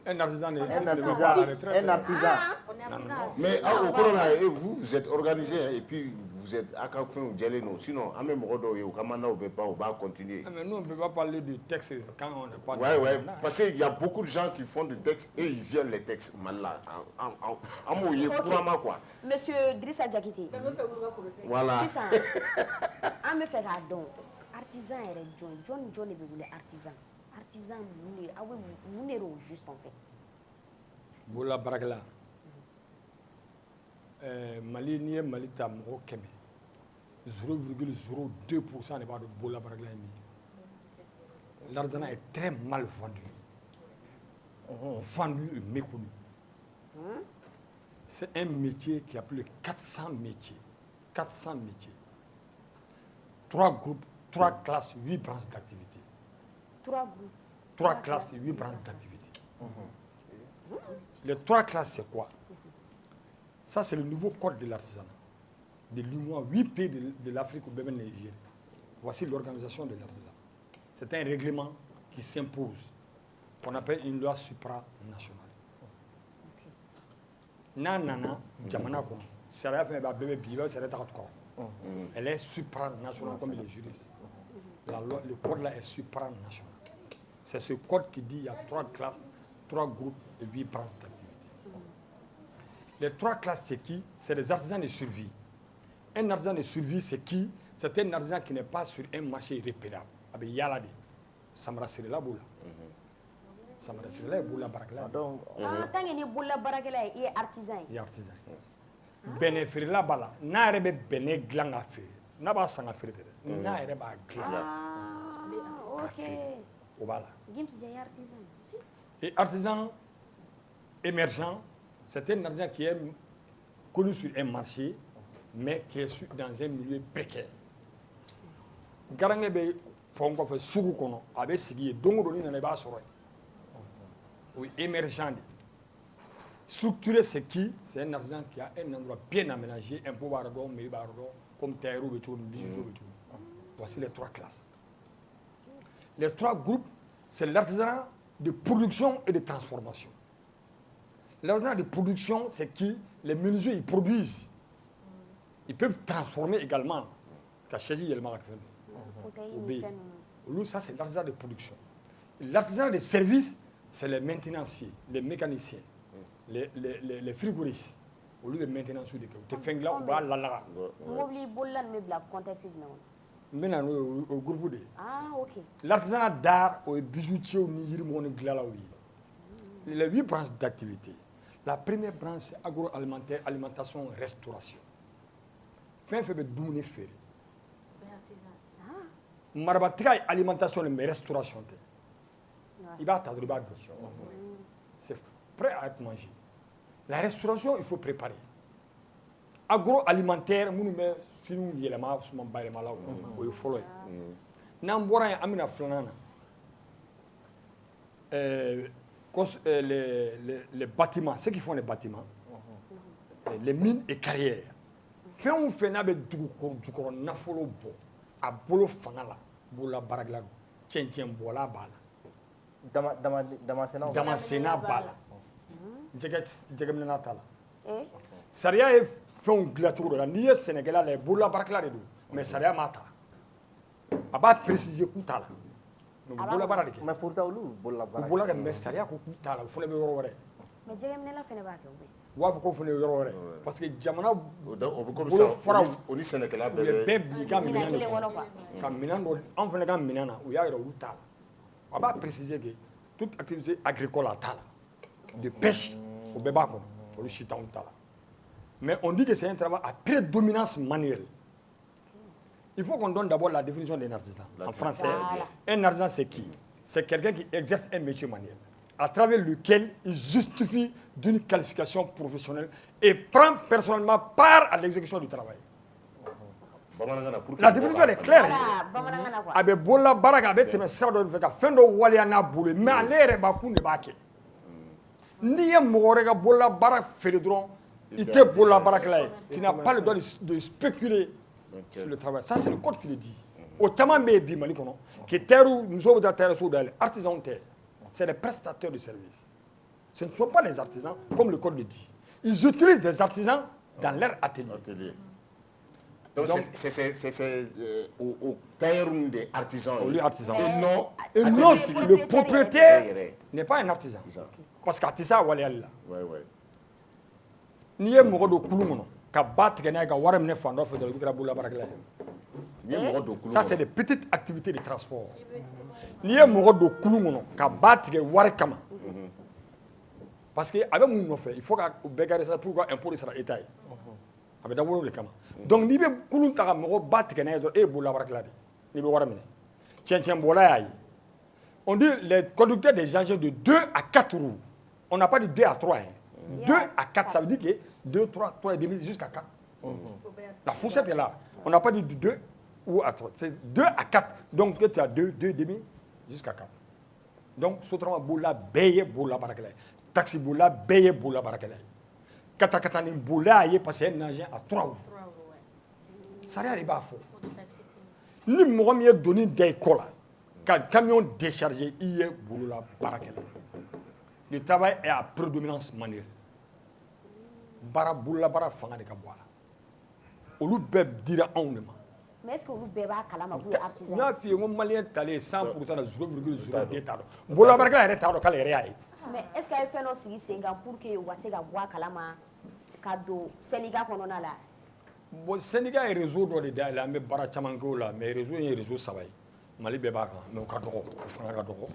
Un artisan ne Un ne va pas à la artisan, retraite. un artisan. On est artisan. Mais au Corona, vous êtes organisé hein, et puis vous êtes à quand fin ou sinon, à même Rodo et au Kamana, on va continuer. Ah, mais nous, on ne peut pas parler du texte quand on n'est pas Ouais, dans le parce qu'il y a beaucoup de gens qui font du texte et ils violent les textes mal là. En mouillé, couramment quoi. Monsieur Drissa Diakité. Voilà. Sisan an bɛ fɛ k'a dɔn artisan yɛrɛ jɔn de bɛ wele artisan aw bɛ mun de y'o juste en fait. Bola Barakela. Mali, n'i ye Mali ta mɔgɔ 100, 0,02% de b'a dɔn Bola Barakela ye min ye. L'artisanat est très mal vendu. Vendu et méconnu. C'est un métier qui a plus de 400 métiers. 400 métiers. 3 groupes, 3 classes, 8 branches d'activité. 3 groupes. 3 classes et 8 branches d'activité. Les 3 classes, c'est quoi? Ça, c'est le nouveau code de l'artisanat. De l'UMOA, 8 pays de l'Afrique ou même Nigeria. Voici l'organisation de l'artisanat. C'est un règlement qui s'impose, qu'on appelle une loi supranationale. Nanana, Djamana, elle est supranationale comme les juristes. Le code là est supranational. C'est ce code qui dit qu'il y a 3 classes, 3 groupes et 8 branches d'activité. Les 3 classes, c'est qui? C'est les artisans de survie. Un artisan de survie, c'est qui? C'est un artisan qui n'est pas sur un marché irréparable. Avec Yalade, Samara Sirela Boula. Samara Sirela Boula Barakela. Donc, Tant que ni bolola baarakɛla ye i ye artisan ye. Il y a artisan. Bɛnɛ feerela b'a la. N'a yɛrɛ bɛ bɛnɛ dilan ka feere, n'a b'a san ka feere tɛ dɛ. N'a yɛrɛ b'a dilan ka Ok. feere, o b'a la. Gims Dia ye artisan ye. Et artisan émergent, c'est un artisan qui est connu sur un marché mais qui est dans un milieu précaire. Garange be pon ko fe sugu kono abe sigi dongo doni na ba soro. Oui, émergent. Structuré, c'est qui? C'est un artisan qui a un endroit bien aménagé, un peu bardon, mais bardon, comme terre ou tout, bijou et tout. Voici les 3 classes. Les 3 groupes, c'est l'artisanat de production et de transformation. L'artisanat de production, c'est qui? Les menuisiers, ils produisent. Ils peuvent transformer également. Ça, c'est l'artisanat de production. L'artisanat de service, c'est les maintenanciers, les mécaniciens, les frigoristes. Au lieu de maintenance, tu fais là, on va là. Maintenant, au groupe de. Ah, ok. L'artisanat d'art, au bijoutier, au nigérimon, au glalaoui. Les 8 branches d'activité. La première branche, c'est agroalimentaire, alimentation, restauration. Fin fait de douner faire. Marabatika, alimentation, mais restauration. Il va attendre, c'est prêt à être mangé. La restauration, il faut préparer. Agroalimentaire, nous mettons film yelema suma bayema la o folo nan bora amina flanana les bâtiments, ceux qui font les bâtiments, les mines et carrières. Fait on fait n'a be du ko nafolo bo a bolo fanga la bola baragla tchenchen bola bala dama sena bala jega mina tala sariya e fɛnw dilan cogo dɔ la n'i ye sɛnɛkɛla la bolola baarakɛla de don mais sariya m'a ta a b'a préciser k'u t'a la mais bolola baara de kɛ mais pourtant olu bolola baara u bolola kɛ mais sariya ko k'u t'a la u fana bɛ yɔrɔ wɛrɛ mais jɛgɛminɛla fana b'a kɛ o bɛ u b'a fɔ k'o fana bɛ yɔrɔ wɛrɛ parce que jamana o bɛ comme bolo ça faraw o ni sɛnɛkɛla u ye bɛɛ bila i ka minɛn minɛn de kelen kɔnɔ kɔnɔ quoi ka minɛn dɔ anw fana ka minɛn na u y'a jira olu t'a la a b'a préciser que toute activité agricole a t'a la de pêche o bɛɛ b'a kɔnɔ olu si t'anw t'a la. Mais on dit que c'est un travail à prédominance manuelle. Il faut qu'on donne d'abord la définition d'un artisan. En français, un artisan c'est qui? C'est quelqu'un qui exerce un métier manuel, à travers lequel il justifie d'une qualification professionnelle et prend personnellement part à l'exécution du travail. La définition est claire. bamanankan quoi Abe bola baraka abe tɛmɛ sira dɔ fɛ ka fɛn dɔ waleya n'a bolo mais ale yɛrɛ b'a kun de b'a kɛ. N'i ye mɔgɔ wɛrɛ ka bolola baara feere dɔrɔn il te bolola baarakɛla ye. Tu n'as pas le droit de spéculer sur le travail. Ça c'est le code qui le dit. O caman bɛ yen bi Mali kɔnɔ que terre musow bɛ taa terre sugu dayɛlɛ artisans tɛ. C'est des prestataires de services. Ce ne sont pas des artisans comme le code le dit. Ils utilisent des artisans dans leur atelier. Donc c'est au tailleur des artisans. Au lieu artisan. Et non, Le propriétaire n'est pas un artisan. Parce qu'artisan waleya la. Ouais. N'i ye mɔgɔ don kulun kɔnɔ ka ba tigɛ n'a ye ka wari minɛ fan dɔ fɛ dɔrɔn i bɛ kɛra bolola baarakɛla ye. Ça c'est des petites activités de transport. N'i ye mɔgɔ don kulun kɔnɔ ka ba tigɛ wari kama. Parce que a bɛ mun nɔfɛ il faut ka bɛɛ garder ça pour que impôt de sara État ye. A bɛ dabɔ o de kama. Donc n'i bɛ kulun ta ka mɔgɔ ba tigɛ n'a ye dɔrɔn e ye bolola baarakɛla de ye n'i bɛ wari minɛ. Cɛncɛn bɔla y'a ye. On dit les conducteurs des engins de 2 à 4 roues. On n'a pas dit 2 à 3. 2 à 4, ça veut dire que 2, 3, 3 et demi jusqu'à 4. La fourchette est là. On n'a pas dit 2 ou à 3. C'est 2 à 4. Donc tu as 2, 2 et demi jusqu'à 4. Donc, sotrama boula beye boula barakela. Taxi boula beye boula barakela. Katakatani boula ye parce un engin à 3 roues. Ça rien pas faux. Ni mɔgɔ min ye doni da i kɔ la ka camion décharger i ye bolola baarakɛla. Le travail est à prédominance manuelle. Bara bolola baara fanga de ka bɔ a la. Olu bɛɛ dira anw de ma. Mais est-ce que olu bɛɛ b'a kalama k'u ye artisan? N y'a f'i ye n ko maliyɛn talen 100% na 0,02 t'a dɔn. Bolola baarakɛla yɛrɛ t'a dɔn k'ale yɛrɛ y'a ye. Mais est-ce que a ye fɛn dɔ sigi sen kan pour que u ka se ka bɔ a kalama ka don syndicat kɔnɔna la? Bon syndicat ye réseau dɔ de dayɛlɛ an bɛ baara caman kɛ o la mais réseau in ye réseau 3 ye Mali bɛɛ b'a kan mais o ka dɔgɔ o fanga ka dɔgɔ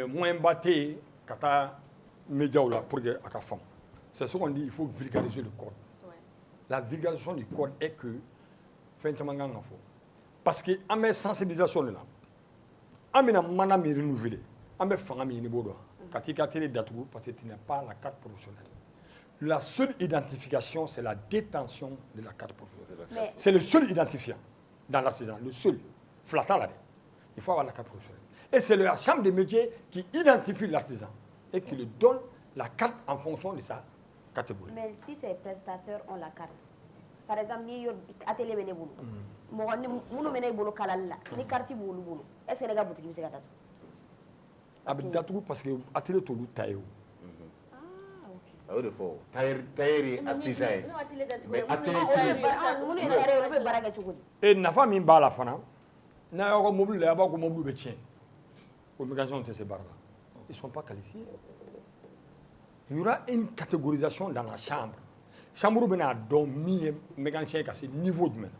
moyen ba tɛ yen ka taa médiaw la pour que a ka faamu c'est ce qu'on dit il faut vulgariser le code. La vulgarisation du code est que fɛn caman kan ka fɔ parce que an bɛ sensibilisation de la an bɛna mana min renouveler an bɛ fanga min ɲini i b'o dɔn ka t'i ka télé datugu parce que tu n'as pas la carte professionnelle La seule identification, c'est la détention de la carte professionnelle. Mais- C'est le seul identifiant dans l'artisanat, le seul. Flattant là. Il faut avoir la carte professionnelle. Et c'est la chambre des métiers qui identifie l'artisan et qui lui donne la carte en fonction de sa catégorie. Mais si ces prestataires ont la carte, par exemple, ni yor atelier bene bolo, mo ni munu mene bolo kalala, ni carte bolo bolo. Est-ce que les gars boutique bi se gata? Avec Datou, parce que atelier tout le tailleur. a y'o de fɔ tailleur ye artisan ye mais atelier Munu yere be baraka chukudi. Et nafa min b'a la fana, n'a y'aw ka mobile la, a b'a ko mobile bɛ tiɲɛ. O mécanicien tɛ se baara la. Ils sont pas qualifiés. Il y aura une catégorisation dans la chambre. Chambre bɛna dɔn min ye mécanicien ka se niveau jumɛn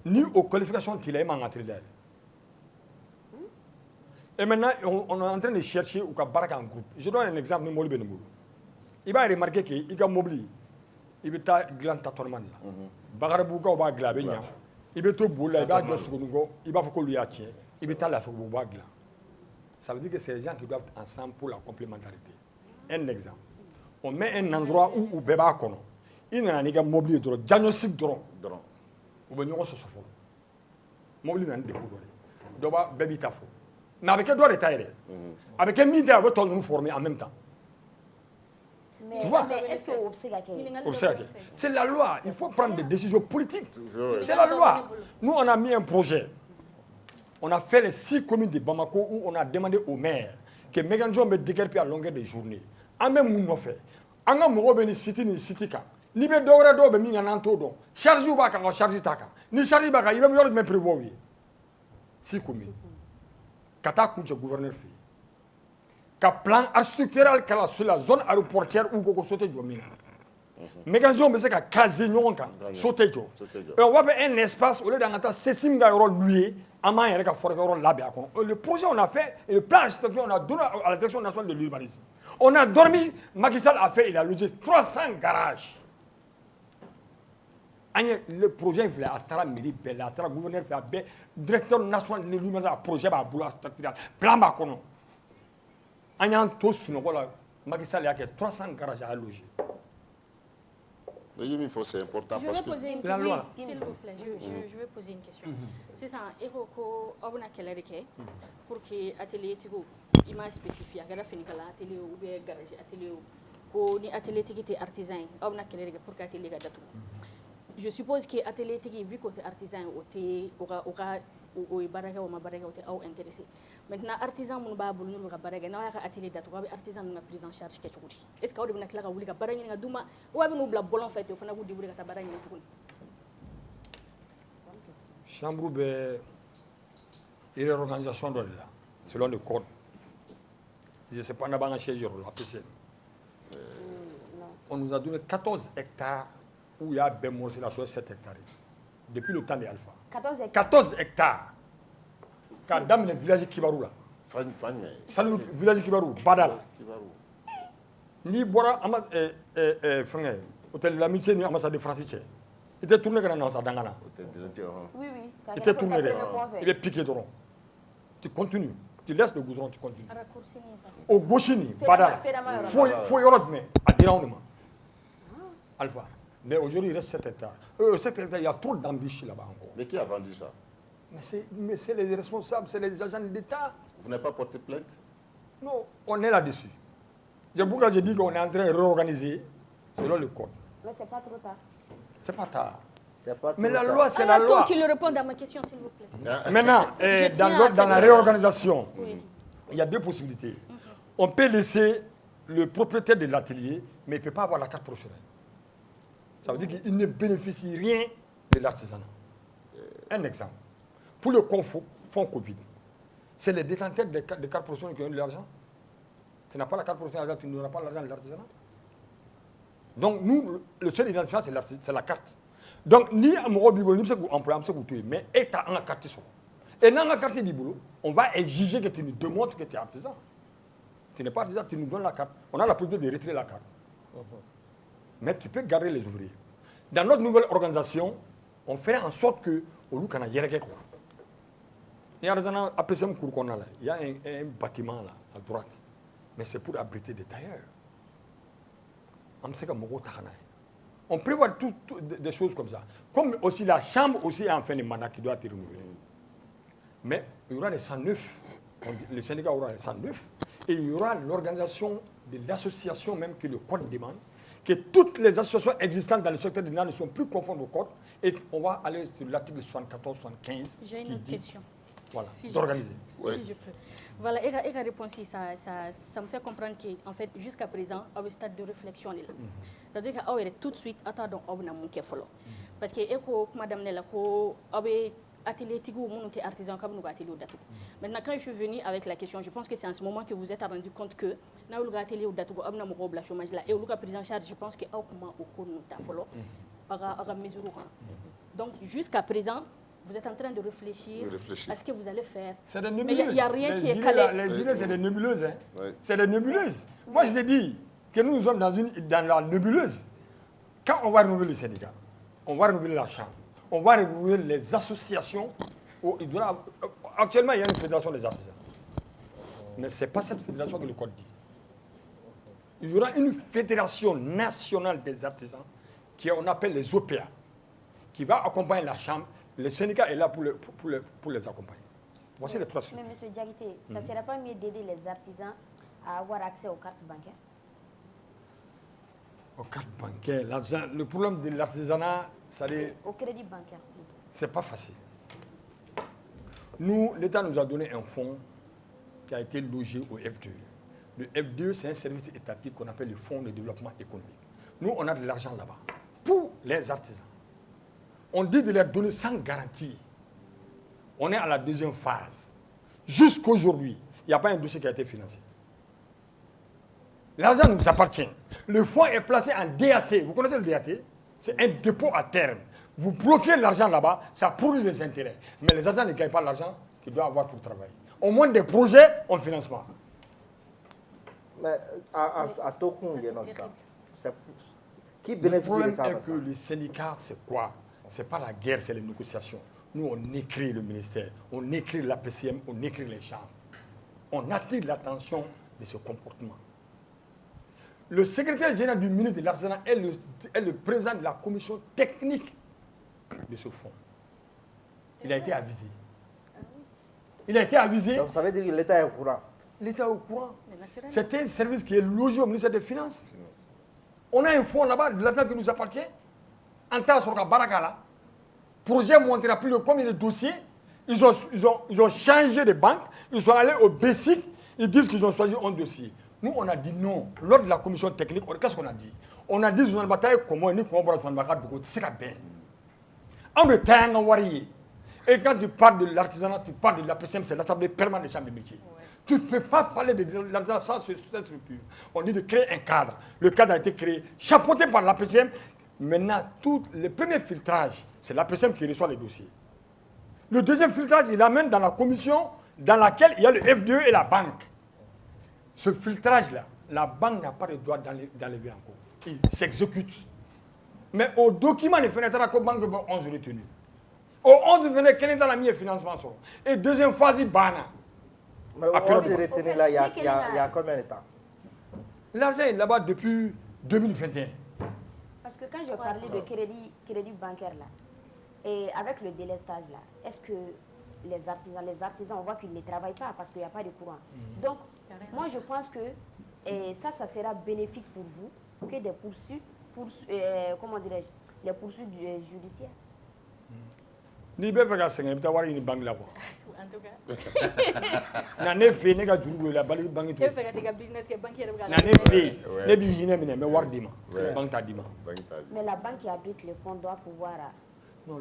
na. Ni o qualification t'i la, e man ka atelier dayɛlɛ. Et maintenant, on est en train de chercher ou ka baara kɛ en groupe. Je donne un exemple ni mobile bɛ nin bolo. I b'a remarquer que i ka mobile i bɛ taa dilan tâtonnement de la. Bakaribugukaw b'a dilan a bɛ ɲa. I bɛ to boli la i b'a jɔ Sogonikɔ i b'a fɔ k'olu y'a tiɲɛ. I bɛ taa Lafiyabugu u b'a dilan. Ça veut dire que c'est les gens qui doivent ensemble pour la complémentarité. Un exemple. On met un endroit où u bɛɛ b'a kɔnɔ. I nana n'i ka mobile ye dɔrɔn diagnostic dɔrɔn u bɛ ɲɔgɔn sɔsɔ fɔlɔ. Mobile nana ni défaut dɔ de ye. Dɔ b'a bɛɛ b'i ta fɔ. Mais avec dɔ de ta yɛrɛ. A bɛ kɛ min ta ye a bɛ tɔ ninnu former en même temps. Mais Tu vois? est-ce que au se gata? C'est la loi. Il faut prendre des décisions politiques. C'est la loi. Nous, on a mis un projet. On a fait les 6 communes de Bamako où on a demandé au maire que mécanisme me déguerpi à longueur de journée. En même temps, fait. En un moment, ni city ni city ka. Ni be dɔwɛrɛ dɔw bɛ min ka n'an t'o dɔn. Charge b'a kan ka charge t'a kan. Ni charge b'a kan i bɛ yɔrɔ jumɛn prévoir u ye? 6 communes. Ka taa kuncɛ gouverneur fɛ yen. Ka plan architectural kala sur la zone aéroportière où ko ko so tɛ jɔ min na. Mécanisme bɛ se ka caser ɲɔgɔn kan so tɛ jɔ. On va faire un espace au lieu d'an ka taa CESIM ka yɔrɔ louer. An b'an yɛrɛ ka forêt labɛn a kɔnɔ. Le projet on a fait, et le plan architectural on a donné à la direction nationale de l'urbanisme. On a dormi, Macky Sall a fait, il a logé 300 garages. Le projet il a taara mairie bɛɛ la, a taara gouverneur fɛ, a bɛɛ directeur national de l'urbanisme a projet b'a bolo architectural, plan b'a kɔnɔ. An y'an to sunɔgɔ la, Macky Sall y'a kɛ 300 garages a logé. Mais il faut c'est important Je parce vais que poser une La question, loi. s'il vous plaît. Je vais poser une question. C'est ça, ko aw bɛna kɛlɛ de kɛ pour que atelier tigiw i m'a spécifié a kɛra finikala atelier ou bien garage atelier ko ni atelier tigi tɛ artisan ye aw bɛna kɛlɛ de kɛ pour que atelier ka datugu. Je suppose que atelier tigi vu que o tɛ artisan ye o ye baara kɛ o ma baara kɛ o tɛ aw intéressé. Maintenant artisan minnu b'a bolo n'olu bɛ ka baara kɛ n'aw y'a ka atelier datugu aw bɛ artisan ninnu ka prise en charge kɛ cogo di? Est ce que aw de bɛna tila ka wuli ka baara ɲini ka d'u ma ou a bɛ n'u bila bɔlɔn fɛ ten o fana k'u débrouiller ka taa baara ɲini tuguni? Chambre bɛ réorganisation dɔ de la selon le code. Je ne sais pas n'a b'an ka siège yɔrɔ la PCN. On nous a donné 14 hectares où il y a bɛɛ morcé la 7 hectares depuis le temps de Alpha. 14 hectares. K'a daminɛ village Kibaru la. Sanu village Kibaru Bada la. N'i bɔra fɛngɛ hôtel de l'amitié ni ambassade de France cɛ i tɛ tourner ka na Nansadanga na. Oui, oui. I tɛ tourner dɛ i bɛ piquer dɔrɔn. Tu continues. Tu laisses le goudron, tu continues. Au gauche ni Bada la. Faut yɔrɔ jumɛn a dira anw de ma. Alpha. Mais aujourd'hui, il reste 7 hectares. 7 hectares, il y a trop d'embûches là-bas encore. Mais qui a vendu ça? Mais c'est les responsables, c'est les agents de l'État. Vous n'avez pas porté plainte? Non, on est là-dessus. C'est pourquoi je dis qu'on est en train de réorganiser selon le code. Mais c'est pas trop tard. C'est pas tard. Pas mais la loi, c'est la loi. Attends qu'il réponde à ma question, s'il vous plaît. Maintenant, dans la réorganisation, il y a 2 possibilités. On peut laisser le propriétaire de l'atelier, mais il ne peut pas avoir la carte professionnelle. Ça veut dire qu'il ne bénéficie rien de l'artisanat. Un exemple. Pour le fonds Covid, c'est les détenteurs de cartes professionnelles qui ont de l'argent. Tu n'as pas la carte professionnelle, tu n'auras pas l'argent de l'artisanat. Donc, nous, le seul identifiant, c'est la carte. Donc, ni à mon bibolo, ni employé, mais état en carte. Et dans la carte bibolo, on va exiger que tu nous démontres que tu es artisan. Tu n'es pas artisan, tu nous donnes la carte. On a la possibilité de retirer la carte. Mais tu peux garder les ouvriers. Dans notre nouvelle organisation, on ferait en sorte que au lieu qu'on a yéré quoi. Il y a un bâtiment là à droite, mais c'est pour abriter des tailleurs. On prévoit des choses comme ça. Comme aussi la chambre aussi est en fin de mandat qui doit être renouvelée. Mais il y aura les 109, le syndicat aura les 109, et il y aura l'organisation de l'association même que le code demande, que toutes les associations existantes dans le secteur de l'État ne sont plus conformes au code, et on va aller sur l'article 74-75. J'ai une autre question. Voilà, Si d'organiser. Si je peux. Voilà, et la réponse, ça me fait comprendre qu'en fait, jusqu'à présent, à un stade de réflexion, là. C'est-à-dire qu'on est tout de suite, attendons, on a mon follow. Parce que, madame Nella, atelier Tigou, mon artisan, comme nous atelier Datou. Maintenant, quand je suis venue avec la question, je pense que c'est en ce moment que vous êtes rendu compte que nous avons atelier Datou, nous avons un chômage là, et nous avons pris en charge, je pense que comment au cours nous avons follow, à mesure. Donc, jusqu'à présent, vous êtes en train de réfléchir à ce que vous allez faire. C'est des nébuleuses. Mais il n'y a rien qui est calé. Les gilets, c'est des nébuleuses. Hein. Oui. C'est des nébuleuses. Moi, je te dis que nous sommes dans la nébuleuse. Quand on va renouveler le syndicat, on va renouveler la chambre, on va renouveler les associations. Actuellement, il y a une fédération des artisans. Mais ce n'est pas cette fédération que le code dit. Il y aura une fédération nationale des artisans qu'on appelle les OPA, qui va accompagner la chambre. Le syndicat est là pour les accompagner. Voici les trois structures. Mais M. Diakité, ça ne serait pas mieux d'aider les artisans à avoir accès aux cartes bancaires? Aux cartes bancaires, le problème de l'artisanat, c'est au crédit bancaire. C'est pas facile. Nous, l'État nous a donné un fonds qui a été logé au F2. Le F2, c'est un service étatique qu'on appelle le Fonds de développement économique. Nous, on a de l'argent là-bas pour les artisans. On dit de leur donner sans garantie. On est à la deuxième phase. Jusqu'aujourd'hui, il n'y a pas un dossier qui a été financé. L'argent nous appartient. Le fonds est placé en DAT. Vous connaissez le DAT? C'est un dépôt à terme. Vous bloquez l'argent là-bas, ça produit des intérêts. Mais les artisans ne gagnent pas l'argent qu'ils doivent avoir pour travailler. Au moins des projets, on ne finance pas. Mais à Tokun, qui bénéficie de ça? Le problème est que le syndicat, c'est quoi? Ce n'est pas la guerre, c'est les négociations. Nous, on écrit le ministère, on écrit la PCM, on écrit les chambres. On attire l'attention de ce comportement. Le secrétaire général du ministre de l'Artisanat est le président de la commission technique de ce fonds. Il a été avisé. Il a été avisé. Donc ça veut dire que l'État est au courant. L'État est au courant. C'est un service qui est logé au ministère des Finances. On a un fonds là-bas, de l'argent qui nous appartient. En temps sur la Barakala, projet montera plus de combien de dossiers. Ils ont changé de banque. Ils sont allés au BESIC. Ils disent qu'ils ont choisi un dossier. Nous, on a dit non. Lors de la commission technique, qu'est-ce qu'on a dit? On a dit que nous avons bataille comment nous avons c'est bien. On est un warié. Et quand tu parles de l'artisanat, tu parles de la PCM, c'est l'Assemblée permanente des chambres de métiers. Tu ne peux pas parler de l'artisanat sans cette structure. On dit de créer un cadre. Le cadre a été créé, chapeauté par la PCM. Maintenant, le premier filtrage, c'est la PCM qui reçoit les dossiers. Le deuxième filtrage, il l'amène dans la commission dans laquelle il y a le F2 et la banque. Ce filtrage-là, la banque n'a pas le droit d'enlever encore. Il s'exécute. Mais au document de fenêtre, la banque a 11 retenus. Au 11 fenêtre, quel est dans la mise financement? Et deuxième phase, il banne. Mais au 11 retenus, là, il y a combien de temps? L'argent est là-bas depuis 2021. Parce que quand je parlais de crédit bancaire, là, et avec le délestage, là, est-ce que les artisans, on voit qu'ils ne travaillent pas parce qu'il n'y a pas de courant. Donc, moi, je pense que ça sera bénéfique pour vous que des poursuites, comment dirais-je, les poursuites judiciaires. Ni bɛ fɛ ka sɛgɛn i bɛ taa wari ɲini banque la quoi. En tout cas. Na ne fɛ ne ka juru don la banque t'o. E fɛ ka taa business kɛ banque yɛrɛ bɛ ka. Na ne fɛ ne b'i hinɛ minɛ n bɛ wari d'i ma. Banque t'a d'i ma. Mais la banque qui abrite les fonds doit pouvoir. Non,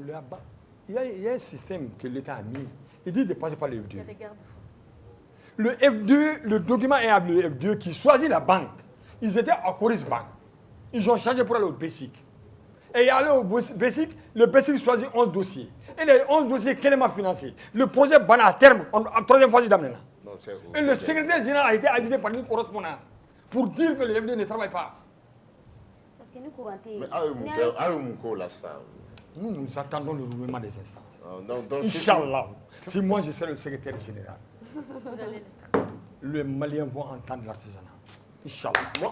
il y a un système que l'État a mis. Il dit de passer par le F2. Il y a des garde-fous. Le F2, le document est avec le F2 qui choisit la banque. Ils étaient à Coris Bank. Ils ont changé pour aller au BESIC. Et il allé au BESIC, le BESIC choisit 11 dossiers. Et les 11 dossiers, quel est financé? Le projet ban à terme, en troisième phase d'amener. Et le secrétaire général a été avisé par une correspondance pour dire que le F2 ne travaille pas. Parce que nous courons. Mais nous attendons le renouvellement des instances. Inch'Allah. Si moi je serai le secrétaire général, les Maliens vont entendre l'artisanat. Inch'Allah.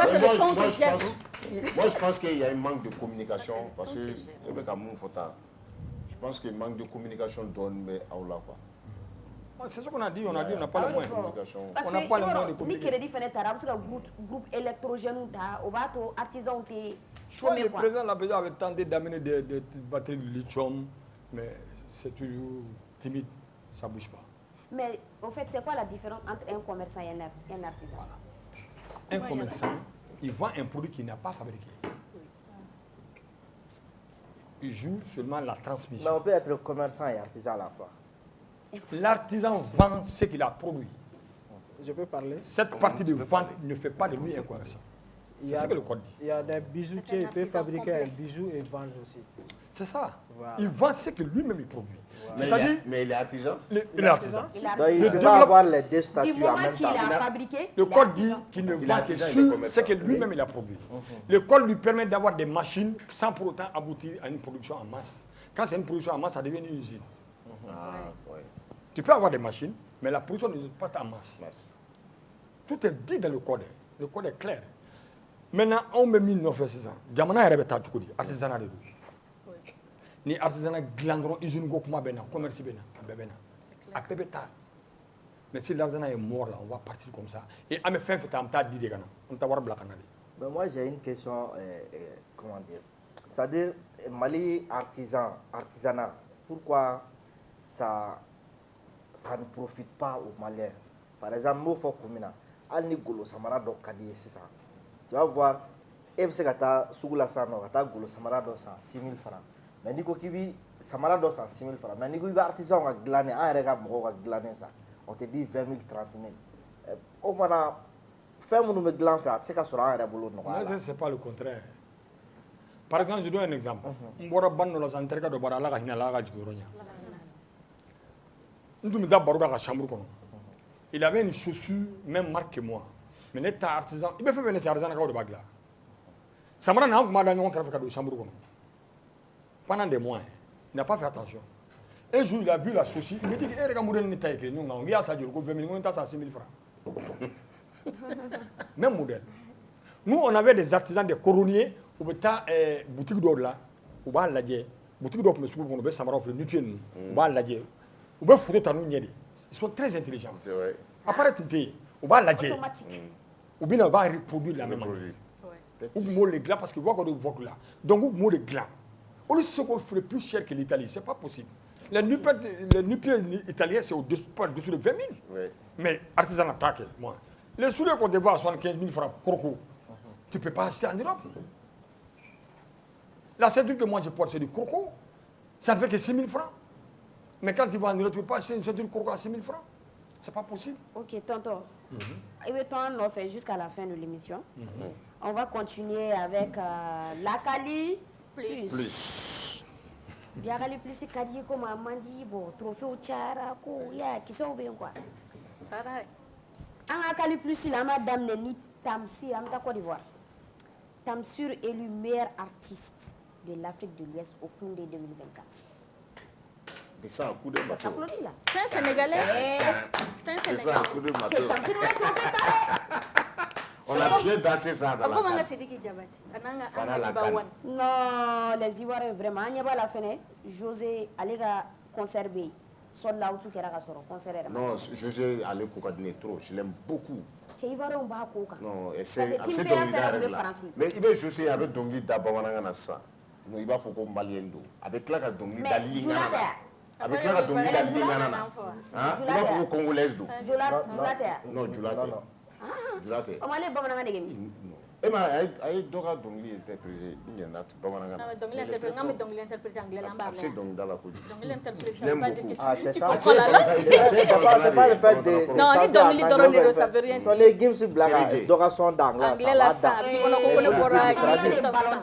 Ça, c'est le temps que je j'ai. moi, je pense qu'il y a un manque de communication. Parce que, je pense qu'il manque de communication donne mais à là, quoi. C'est ce qu'on a dit, on n'a pas le moyen de communication. Parce On n'a pas le moyen de que ni communiquer. crédit fana tara, parce que groupe électrogène ta, au bateau artisan t'es Soit chômé le quoi. président avait tenté d'amener des batteries de lithium, mais c'est toujours timide, ça ne bouge pas. Mais au fait, c'est quoi la différence entre un commerçant et un artisan? Un commerçant, il vend un produit qu'il n'a pas fabriqué. Il joue seulement la Mais transmission. on peut être commerçant et artisan à la fois. L'artisan vend ce qu'il a produit. Je peux parler. Cette partie de vente ne fait pas de lui un commerçant. C'est ce que le code dit. Il y a des bijoutiers, ils peuvent fabriquer un bijou et vendre aussi. C'est ça. Voilà. Il vend ce que lui-même il produit. Mais il est artisan. Il est artisan. Il Donc, a il ne peut développe- pas avoir les deux du statuts en moment même qu'il temps. a fabriqué, Le il est code dit artisan. qu'il ne Il est vend que artisan, il est sur commerçant. ce que lui-même il a produit. Le code lui permet d'avoir des machines sans pour autant aboutir à une production en masse. Quand c'est une production en masse, ça devient une usine. Ah, ouais. Tu peux avoir des machines, mais la production ne est pas en masse. Masse. Tout est dit dans le code. Le code est clair. Maintenant, on me met 900. Jamana yɛrɛ bɛ taa cogo di artisanat de don. Ni artisanat dilan dɔrɔn usine ko kuma bɛ na commerce bɛ na a bɛɛ bɛ na a bɛɛ bɛ taa. Mais si l'artisanat est mort là, on va partir comme ça. Et an bɛ fɛn fɛn ta an bɛ taa di de ka na an bɛ taa wari bila ka na de. Mais moi, j'ai une question, comment dire, c'est-à-dire, Mali artisanat, pourquoi ça ne profite pas aux Maliens? Par exemple, moi, faut combien Alni Golo Samara do Kadi, c'est ça. Tu vas voir, et c'est que Sougula Sano, Kata Golo Samara do 6 000 francs. Mais Nico Kibi, Samara do 6 000 francs. Mais Nico Kibi artisan a glané, un regard moro a glané ça. On te dit 20 000, 30 000. Au moins, fais mon me glan faire, c'est qu'à ce moment-là, Mais ce n'est pas le contraire. Par exemple, je donne un exemple. On bɔra ban dɔ la sisan n terikɛ dɔ bɔra Ala ka hinɛ a la, Ala ka jigiyɔrɔ ɲa. N tun bɛ taa baro da ka chambre kɔnɔ. Il avait une chaussure même marque que moi. Mais ne t'a artisan, il bɛ fɛn fɛn ne c'est artisanakaw de b'a dilan. Samara n'an tun b'a da ɲɔgɔn kɛrɛfɛ ka don chambre kɔnɔ. Pendant des mois, il n'a pas fait attention. Un jour, il a vu la chaussure, il me dit, eh, regarde, modèle n'est pas écrit. Non, non, il y a ça, il y a 20 000, on a ça 6 000 francs. Même modèle. Nous, on avait des artisans, des coronniers, on bɛ taa boutique dɔw la, u b'a lajɛ, boutique dɔw tun bɛ sugu kɔnɔ, u bɛ samaraw feere, nu-pieds ninnu, u b'a lajɛ, u bɛ photo ta n'u ɲɛ de. Ils sont très intelligents. C'est vrai. Appareil tun tɛ yen, u b'a lajɛ, Automatique. u bɛ na, u b'a reproduire la même manière. U tun b'o de dilan parce que voient qu'on évoque là. Donc, u tun b'o de dilan. Olu se qu'on ferait plus cher que l'Italie, c'est pas possible. Les nu-pieds italiens, c'est au-dessus de 20 000. Oui. Mais artisanat, taquet, moi. Les souliers qu'on te voit à 75 000 francs, croco, tu ne peux pas acheter en Europe. La ceinture que moi je porte, c'est du croco. Ça ne fait que 6 000 francs. Mais quand tu vas en Europe, tu ne peux pas acheter une ceinture croco à 6 000 francs. C'est pas possible. Ok, tonton. Et maintenant, on fait jusqu'à la fin de l'émission. On va continuer avec l'Akali plus. Biakali plus, c'est Kadi comme Amandi, bon, trophée au Tchara, qui sont bien quoi. En Akali plus, il a madame Neni Tamsir, en Côte d'Ivoire. Tamsir est le meilleur artiste de l'Afrique de l'Ouest au Koundé 2024. Descends un coup de Ça bateau. s'applaudit là. C'est un Sénégalais. C'est un Descends un Sénégalais. coup de C'est bateau. Tamsir, on a trophée carré. On a bien dansé ça dans Comment on a la Sidiki Diabati? Voilà la Ananga canne. Non, les Ivoiriens vraiment. Il n'y a pas la fin. José, allez conserver. Sol là où tu as concert. Non, José allait coordonner trop. Je l'aime beaucoup. C'est Ivoirien, on va coca. Non, et Parce c'est que tu c'est peux Dongli faire d'arrêt avec là. Francis. Mais il va José avec Dongli d'Abawananga na ça. Non, il va faut qu'on malien d'eau. Avec là que Dongli Mais d'Alingana. Julata, Avec là que Dongli d'Alingana. Hein? Il va faut qu'on congolaise d'eau. Julata. Non, Julate. Julate. On va aller Bamananga de Gemi. Non. Eh bien, aïe, Doga Dongli interprété. Il y en a Bawananga. Non, mais donc il interprète anglais là-bas. C'est donc dans la coupe. Donc il interprète, Je ça l'aime veut pas dire beaucoup. que Ah, c'est tu ça. comprends la langue. C'est pas le fait de. Non, ni Dongli Doronero, ça veut rien Non, dire. les games sur Blaga, Doga sont d'anglais. Anglais là, ça. Puis on a compris pour Le ça. ballon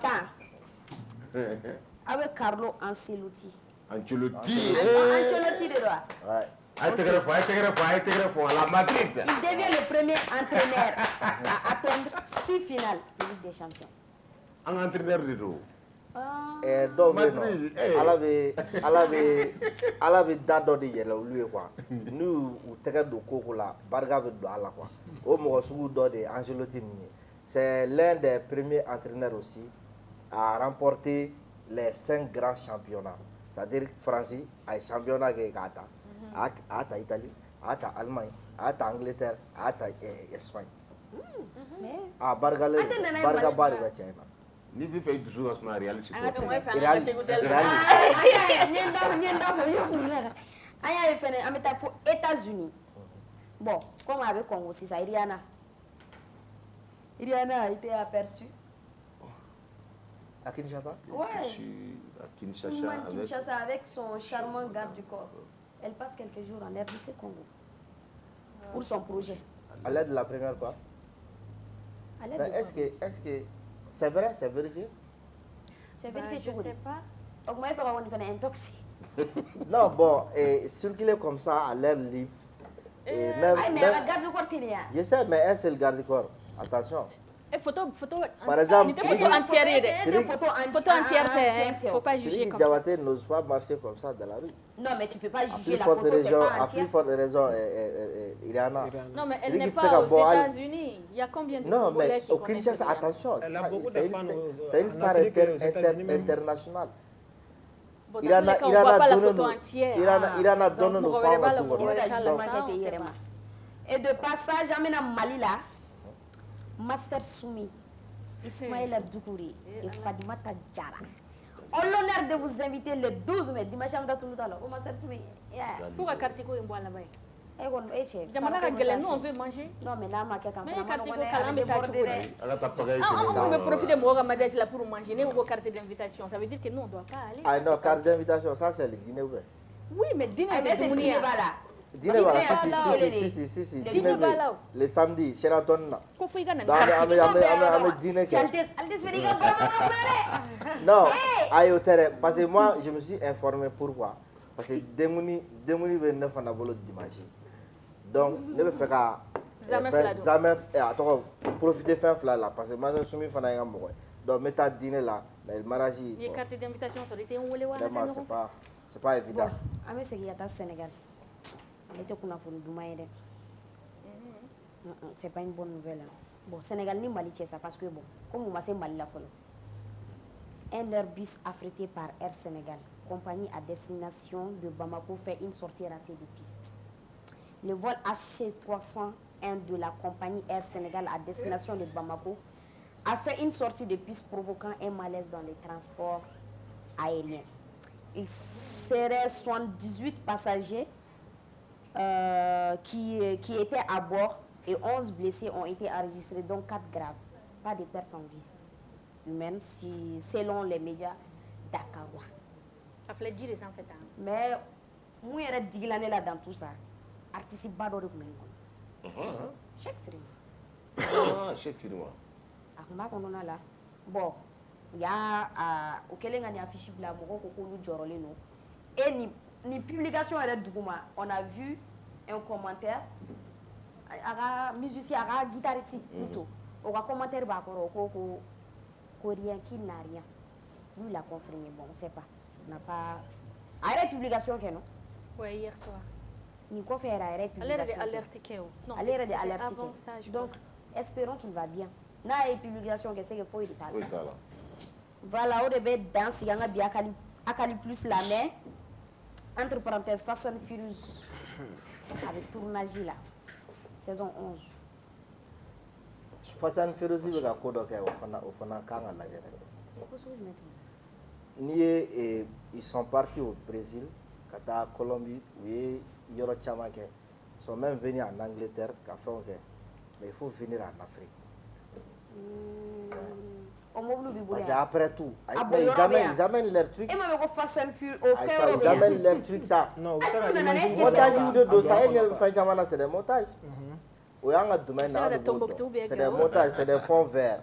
avec Carlo Ancelotti. Ancelotti. Ancelotti de droit. Ouais. Aïe, à la Madrid. Il devient le premier entraîneur à atteindre 6 finales de Ligue des Champions. Un entraîneur de dos. Donc, Madrid, ala bɛ da dɔ de yɛlɛ olu ye quoi n'u u tɛgɛ don koko la barika bɛ don a la quoi o mɔgɔ sugu dɔ de ye Ancelotti nin ye C'est l'un des premiers entraîneurs aussi à remporter les 5 grands championnats. C'est-à-dire France, a championnat qui est à Italie, à Allemagne, à Angleterre, à Espagne. Ah, Barga Bari wa China. Ni bi fay dusu asma Real c'est An ka tɛmɛ fɛ an Real- ka segu sel Real- an y'a ye fɛnɛ an bɛ taa fo États-Unis bon comme a bɛ Congo sisan Iriana a été aperçu À Kinshasa? ouais Je suis à Kinshasa Woman avec Kinshasa avec son charmant garde du corps elle passe quelques jours en RDC Congo pour son projet À l'aide de la première quoi? à l'aide Mais de est-ce que c'est vrai, c'est vérifié? c'est Bah, vérifié je sais pas. donc moi il faut qu'on y fasse intoxi Non, bon, et circuler comme ça à l'air libre. Et même, ay mais la garde du corps télé je sais, mais un seul garde corps. Attention. Et photo Par exemple, photo entière photo entière faut pas juger Siriki comme ça. Diabaté n'ose pas marcher comme ça dans la rue. non mais tu peux pas À juger plus la forte photo c'est raison, pas à entière plus forte raison, Iriana. Non mais elle Siriki n'est Tseka pas aux Boal- États-Unis. Il y a combien de Non, Congolais mais qui au connaissent Kinshasa, Iriana? attention, Elle a beaucoup de c'est fans c'est une en star Afrique et aux États-Unis même. internationale. Bon, dans tous les cas, on voit pas la photo entière. Irana Donc, donne vous nos reverrez femmes pas le autour. Congo. Voilà, Voilà, justement, ça, qui on était sait hier, pas. ma. Et de passage, j'amène à Mali là, Master Soumi, Ismaël Abdoukouri et Fadimata Diarra. On l'honneur de vous inviter le 12 mai, dimanche à tout à l'heure. Au Master Soumi. Pourquoi Kartiko est bois là-bas? chef. Jamana ka gɛlɛn, nous on veut manger. Non, mais là, ma kaka, Mais Kartiko kalan bɛ taa cogo di? ala ta pagaille Ah, c'est on veut profiter de mon mariage là pour manger. Nous avons carte d'invitation. Ça veut dire que nous on doit pas aller. Ah Ça, non, c'est pas- carte d'invitation, ça c'est le dîner ouvert. Oui, mais dîner Ah, mais c'est de qui Mounia. là? Dîner voilà, Dîner si. Dîner Dîner voilà. le samedi, Sheraton là. Ko fo i ka na ni Donc, carte. ame dîner que. Non, aïe au terrain. Parce que moi, je me suis informé pourquoi. Parce que Demouni veut 9 ans bolo dimanche. Donc, ne me fait qu'à jamais profiter faire fla là. Parce que moi, je suis mis fana yanga mogo. Donc, mettre à dîner là, le mariage. Il y a carte d'invitation sur les terrains où les Vraiment, c'est pas évident. Bon, ame segi yata Sénégal. Ale te kunnafoni duman ye dɛ. C'est pas une bonne nouvelle. Hein. Bon, Sénégal ni Mali cɛ ça parce que bon, comme on ma se Mali la fɔlɔ. Un Airbus affrété par Air Sénégal, compagnie à destination de Bamako, fait une sortie ratée de piste. Le vol HC301 de la compagnie Air Sénégal à destination de Bamako a fait une sortie de piste provoquant un malaise dans les transports aériens. Il serait 78 passagers qui étaient à bord et 11 blessés ont été enregistrés, dont 4 graves. Pas de perte en vie humaine, selon les médias d'Akawa. Ça fait dire ça en fait. Mais moi, je suis là dans tout ça. Artiste Bado de chaque série. ah check moi Là. Bon, il y a auquel on a affiché la et ni publication on a vu un commentaire un musicien un guitariste plutôt on a commentaire coréen qui n'a rien lui il a confirmé bon on sait pas on n'a pas arrêt publication que non ouais hier soir ni quoi faire arrêt publication non c'était avant ça donc espérons qu'il va bien na publication que c'est que faut il oui tala voilà au début dans si yanga bi akali plus la main entre parenthèses Fast and Furious avec tournage là saison 11 Fast and Furious be ka ko dɔ kɛ o fana kan ka lajɛ dɛ. N'i ye ils sont partis au Brésil ka taa Colombie u ye yɔrɔ caman kɛ ils sont même venus en Angleterre ka fɛnw kɛ mais il faut venir en Afrique. Parce qu'après tout, ils amènent leur truc. Ils amènent leur truc ça. Non, vous savez, Montage vidéo, ça y est, c'est des montages. C'est des montages, c'est des fonds verts.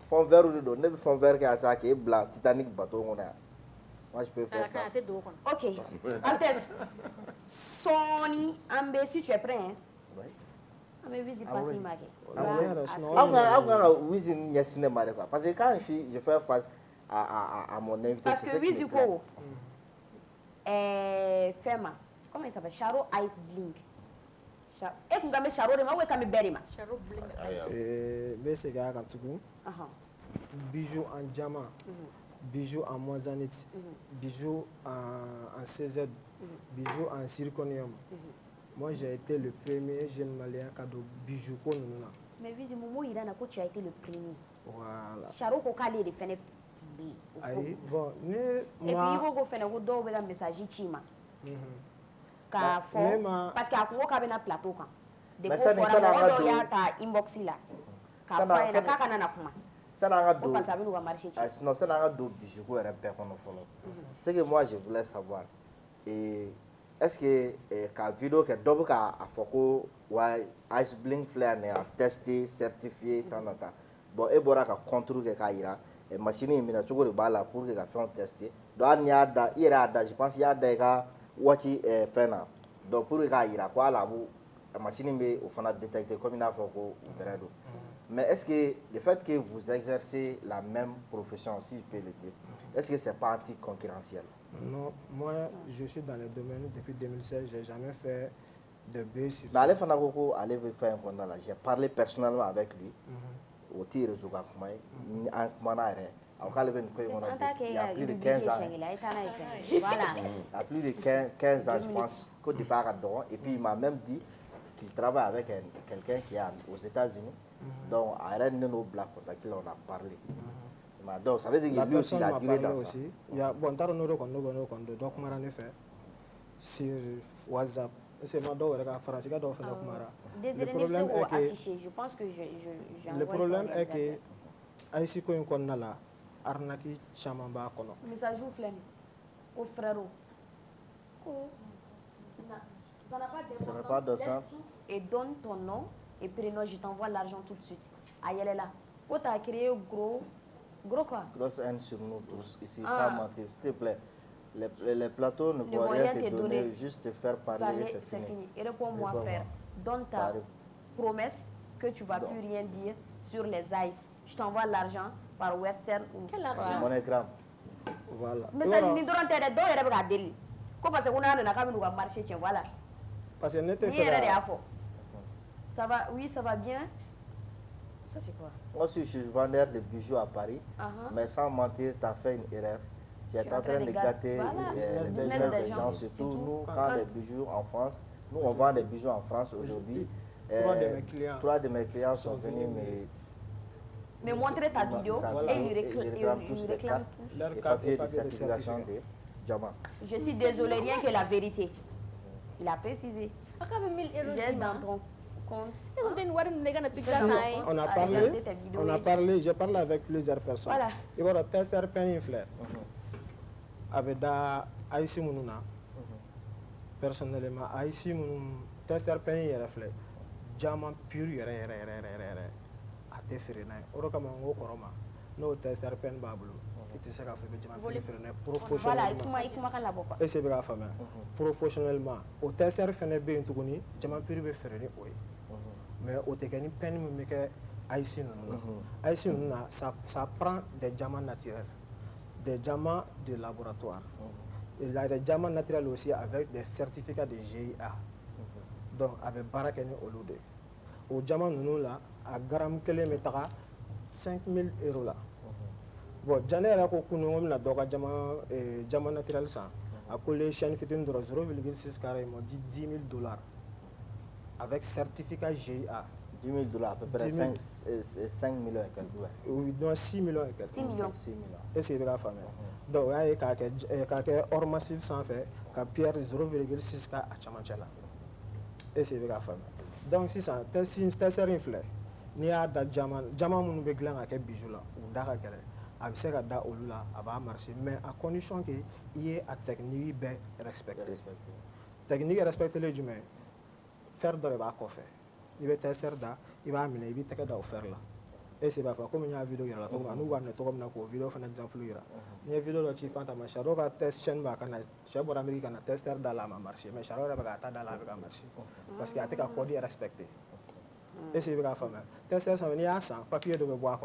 Fonds verts ou de fonds verts qui a ça qui est blanc, Titanic bateau. Moi je peux faire ça. Ok. Altesse. Sony, Ambé, si tu es prêt, hein? Oui. Mais visite pas si maqué. Parce que quand je fais face à mon invité, parce c'est ce que qui me plaît. Wiziko, Fema, comment il s'appelle? Charo Ice Blink. e kun ka bɛ charo de ma ou e ka bɛ bɛɛ de ma Charo bling. N bɛ segin a kan tugun bijoux en diamant bijoux en moissanite bijoux en CZ bijoux en zirconium. Moi j'ai été le premier jeune malien qui a do bijoux ko ninnu na. Mais Vizi Momo yira na ko tu as été le premier. Voilà. Charo ko k'ale de fɛnɛ bi. Ayi bon ni Et puis i ko ko fɛnɛ ko dɔw bɛ ka message ci ma. K'a fɔ parce que a kun ko k'a bɛ na plateau kan. Depuis o fɔra mɔgɔ dɔw y'a ta inbox la. K'a fɔ a ɲɛna k'a kana na kuma. Ça n'a pas Ko parce que a bɛ n'u ka marché ci. Non, ça n'a pas de bijoux ko yɛrɛ bɛɛ kɔnɔ fɔlɔ. Ce que moi je voulais savoir est-ce que ka vidéo kɛ dɔ bɛ k'a fɔ ko wa Ice Bling filɛ nin a testé certifié tant. Bon e bɔra ka contrôle kɛ k'a yira machine in minɛ cogo de b'a la pour que ka fɛnw tester. Donc hali n'i y'a da i yɛrɛ y'a da je pense i y'a da i ka waati fɛn na. Donc pour que k'a yira ko hali a b'o machine in bɛ o fana détecter comme i n'a fɔ ko vrai don. Mais est-ce que le fait que vous exercez la même profession, si je peux le dire, est-ce que ce n'est pas anticoncurrentiel? Non, moi je suis dans le domaine depuis 2016, je n'ai jamais fait de buzz sur ça. Mais j'ai parlé personnellement avec lui. Au tir de Zougakoumai, il y a plus de 15 ans. Il y a plus de 15 ans, je pense, qu'au départ à Doron. Et puis il m'a même dit qu'il travaille avec quelqu'un qui est aux États-Unis. Donc, à nos Black on a parlé. Donc, ça veut dire que lui aussi, il a duré dans ça. Il y a bon, sur WhatsApp. C'est moi français, désolé, je pense que le problème est que Aïssi ko in la arnaque caman b'a kɔnɔ. Message filɛ nin ko frère ko ça n'a pas d'importance et donne ton nom et prénom, je t'envoie l'argent tout de suite. Ayele là. Quand tu as créé gros quoi? Grosse haine sur nous tous ici, sans mentir. S'il te plaît, les plateaux ne vont rien te donner, juste te faire parler et c'est fini. Et réponds-moi frère, donne ta promesse que tu ne vas plus rien dire sur les ice. Je t'envoie l'argent par Western. Quel argent? MoneyGram. Voilà. Message ni dɔrɔn tɛ dɛ, dɔw yɛrɛ bɛ k'a deli. Ko parce que ko n'a nana k'a bɛ n'u ka marché tiɲɛ, voilà. Parce que ne tɛ fɛ Ni yɛrɛ de y'a fɔ. Ça va, oui, ça va bien. Ça c'est quoi? Moi aussi, je suis vendeur de bijoux à Paris, mais sans mentir, tu as fait une erreur. Tu es en train de gâter le business des gens, surtout nous, quand les bijoux en France, nous on vend des bijoux en France aujourd'hui. Trois de mes clients sont venus me montrer ta vidéo et ils réclament tous les papiers de certification de diamant. Je suis désolée, rien que la vérité. Il a précisé. J'ai dans ton compte. On a parlé, j'ai parlé avec plusieurs personnes. Voilà. Il va y avoir tester peine fleur. Avec da Aïssi Mounouna. Personnellement, Aïssi Mounouna, tester peine yɛrɛ filɛ. Diamant pur yɛrɛ. A tɛ feere n'a ye. O de kama n ko kɔrɔ ma. N'o tester peine b'a bolo. I tɛ se k'a fɔ i bɛ diamant pur feere n'a ye professionnellement. Voilà, i kumakan labɔ quoi. Est-ce que bɛ k'a faamuya? Professionnellement, o tester fɛnɛ bɛ yen tuguni, diamant pur bɛ feere ni o ye. Mais o tɛ kɛ ni peine min bɛ kɛ Aïssi ninnu na. Aïssi ninnu na, ça prend des diamants naturels, des diamants de laboratoire. Il y a des diamants naturels aussi avec des certificats de GIA. Donc, avec baara kɛ ni olu de. O diamant ninnu la, a gramme kelen bɛ taga 5 000 € la. Bon, Jane yɛrɛ ko kunun ko bɛna dɔ ka diamant naturel san. A ko les chaînes fitinin dɔrɔn 0,6 carré, ils m'ont dit $10 000 avec certificat GIA. $10 000 à peu près 5 millions et quelques. Oui, donc 6 millions et quelques. 6 millions. Est-ce que vous avez famille? Donc, il y a hors massif sans faire, qu'à pierre 0,6 à Chamanchala. Est-ce que vous avez famille? Donc, si ça, c'est un fleur. Ni a da diamant mun be gilan ka kɛ bijou la u da ka gɛlɛn a bɛ se ka da olu la a b'a marcher mais à condition que i ye a technique bɛɛ respecter. Technique respectelen jumɛn? Fer dɔ de b'a kɔfɛ. I bɛ tester da i b'a minɛ i b'i tɛgɛ da o fer la. Est-ce que b'a fɔ komi n y'a vidéo yira la cogo min na n'u b'a minɛ cogo min na k'o vidéo fana exemple yira. N'i ye vidéo dɔ ci Fanta ma Saro ka test chaîne b'a ka na cɛ bɔra Amérique ka na tester da la a ma marcher mais Saro yɛrɛ bɛ k'a ta da la a bɛ ka marcher parce que a tɛ ka code respecter. Est-ce que vous avez fait? Tester ça, il y a un papier de bois.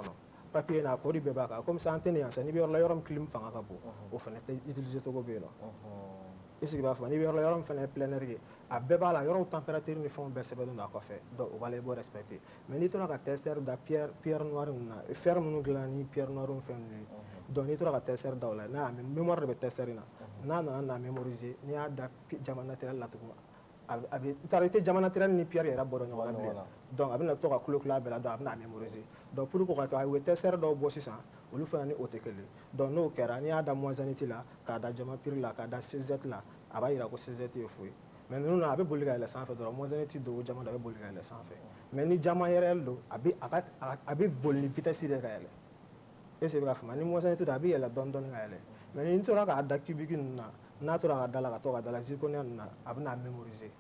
Papier n'a code de comme ça, antenne, ça n'y a pas de clim, au fait, utiliser tout le monde. est-ce que b'a fɔ n'i bɛ yɔrɔ min fana ye plein air ye a bɛɛ b'a la yɔrɔw température ni fɛnw bɛɛ sɛbɛnnen don a kɔfɛ donc o b'a la i b'o respecter mais n'i tora ka tester da pierre noire ninnu na fer minnu dilan ni pierre noire fɛn ninnu ye donc n'i tora ka tester da o la n'a mémoire de bɛ tester in na n'a nana n'a mémoriser n'i y'a da jama naturel la tugun a bɛ i tɛ jama naturel ni pierre yɛrɛ bɔ ɲɔgɔn na bilen donc a bɛna to ka kulo a bɛɛ la donc a bɛna mémoriser donc pour que o ka kɛ u ye tester dɔw bɔ sisan olu fana ni o tɛ kelen donc n'o kɛra n'i y'a da moissanite la k'a da jama pire la k'a da CZ la a b'a yira ko CZ ye foyi mais ninnu na a bɛ boli ka yɛlɛ sanfɛ dɔrɔn moissanite don o jama dɔ a bɛ boli ka yɛlɛ sanfɛ mais ni jama yɛrɛ don a bɛ boli ni vitesse de ka yɛlɛ est-ce que i bɛ ka faamuya ni moissanite don a bɛ yɛlɛ dɔɔni dɔɔni ka yɛlɛ mais ni tora k'a da cubique ninnu na n'a tora ka da la ka to ka da la zirconia ninnu na a bɛna mémoriser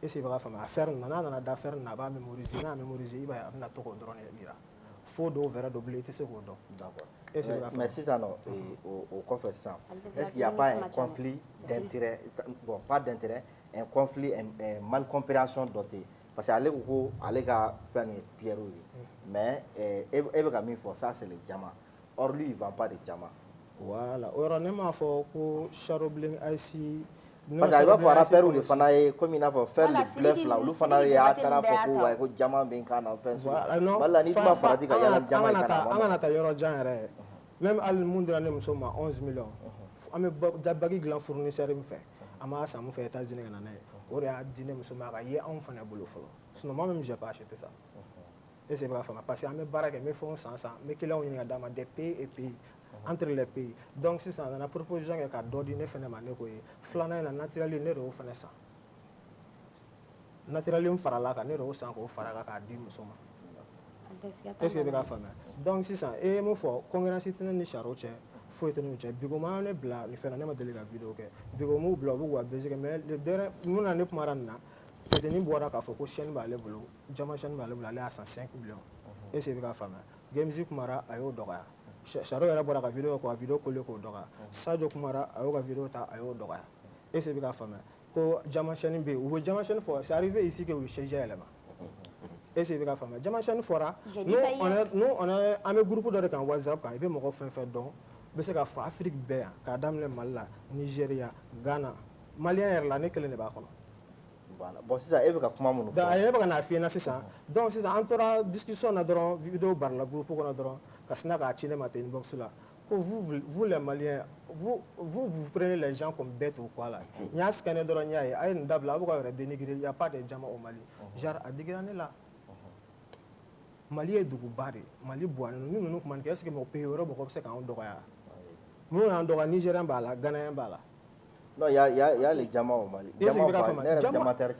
est-ce que i bɛ ka faamuya a fer ninnu na n'a nana da fer ninnu na a b'a mémoriser n'a mémoriser i b'a ye a bɛna to k'o dɔrɔn de yira fo dɔw verre dɔ bilen i tɛ se k'o dɔn. D'accord. Est-ce que i bɛ ka faamuya. Mais sisan nɔ o kɔfɛ sisan est-ce qu'il y a pas un conflit d'intérêt bon pas d'intérêt un conflit mal compréhension dɔ tɛ yen parce que ale ko ko ale ka fɛn nin ye pierre ye mais e bɛ ka min fɔ ça c'est le diamant or lui il vend pas de diamant. Voilà o yɔrɔ ne m'a fɔ ko Charoblin IC parce que a b'a fɔ rappeur de fana ye comme i n'a fɔ fer le bluff la olu fana y'a taara fɔ ko wa ko diamant bɛ n kan na fɛn sugu wala ni tuma farati ka yala diamant in kana an kana taa yɔrɔ jan yɛrɛ même hali mun dira ne muso ma 11 millions an bɛ bagi dilan fournisseur min fɛ an b'a san mun fɛ États-Unis ka na n'a ye o de y'a di ne muso ma a ka ye anw fana bolo fɔlɔ sinon moi même j'ai pas acheté ça est-ce que i bɛ ka faamuya parce que an bɛ baara kɛ n bɛ fɛnw san n bɛ clients ɲini ka d'a ma des pays et pays entre les pays donc sisan a nana proposition kɛ ka dɔ di ne fana ma ne ko ye filanan in na naturel ne de y'o fana san naturel min farala kan ne de y'o san k'o fara kan k'a di muso ma est-ce que i bɛ ka faamuya donc sisan e ye mun fɔ concurrence tɛ ne ni Charo cɛ foyi tɛ ne cɛ Bigo ma ne bila nin fɛn na ne ma deli ka vidéo kɛ Bigo m'u bila u bɛ k'u ka basic mais le dernier mun na ne kumara nin na peut-être ni bɔra k'a fɔ ko chaîne b'ale bolo jama chaîne b'ale bolo ale y'a san 5 millions est-ce que i bɛ ka faamuya Gemzi kumara a y'o dɔgɔya Charo yɛrɛ bɔra ka vidéo kɛ ka vidéo coller k'o dɔgɔya Sadio kumara a y'o ka vidéo ta a y'o dɔgɔya est-ce que i bɛ ka faamuya ko jama chaîne bɛ yen u bɛ jama chaîne fɔ c'est arrivé ici que u ye chaise yɛlɛma est-ce que i bɛ ka faamuya jama chaîne fɔra nous on est an bɛ groupe dɔ de kan WhatsApp kan i bɛ mɔgɔ fɛn fɛn dɔn bɛ se ka fɔ Afrique bɛɛ yan k'a daminɛ Mali la Nigeria Ghana Malien yɛrɛ la ne kelen de b'a kɔnɔ. Voilà. Bon sisan e bɛ ka kuma minnu fɔ. donc a yɛrɛ bɛ ka n'a f'i ɲɛna sisan donc sisan an tora discussion na dɔrɔn vidéo barila groupe kɔnɔ dɔrɔn ka sina k'a ci ne ma ten inbox la ko vous les Maliens vous prenez les gens comme bêtes ou quoi là n y'a scanner dɔrɔn n y'a ye a ye nin dabila a bɛ ka yɛrɛ dénigrer il y a pas de jama au Mali genre a digira ne la Mali ye duguba de ye Mali buwanen don ni ninnu kuma nin kɛ est ce que mɔgɔ pays wɛrɛ mɔgɔ bɛ se k'anw dɔgɔya minnu y'an dɔgɔya Nigérien b'a la Ghanéen b'a la. non il y a les diamants au Mali.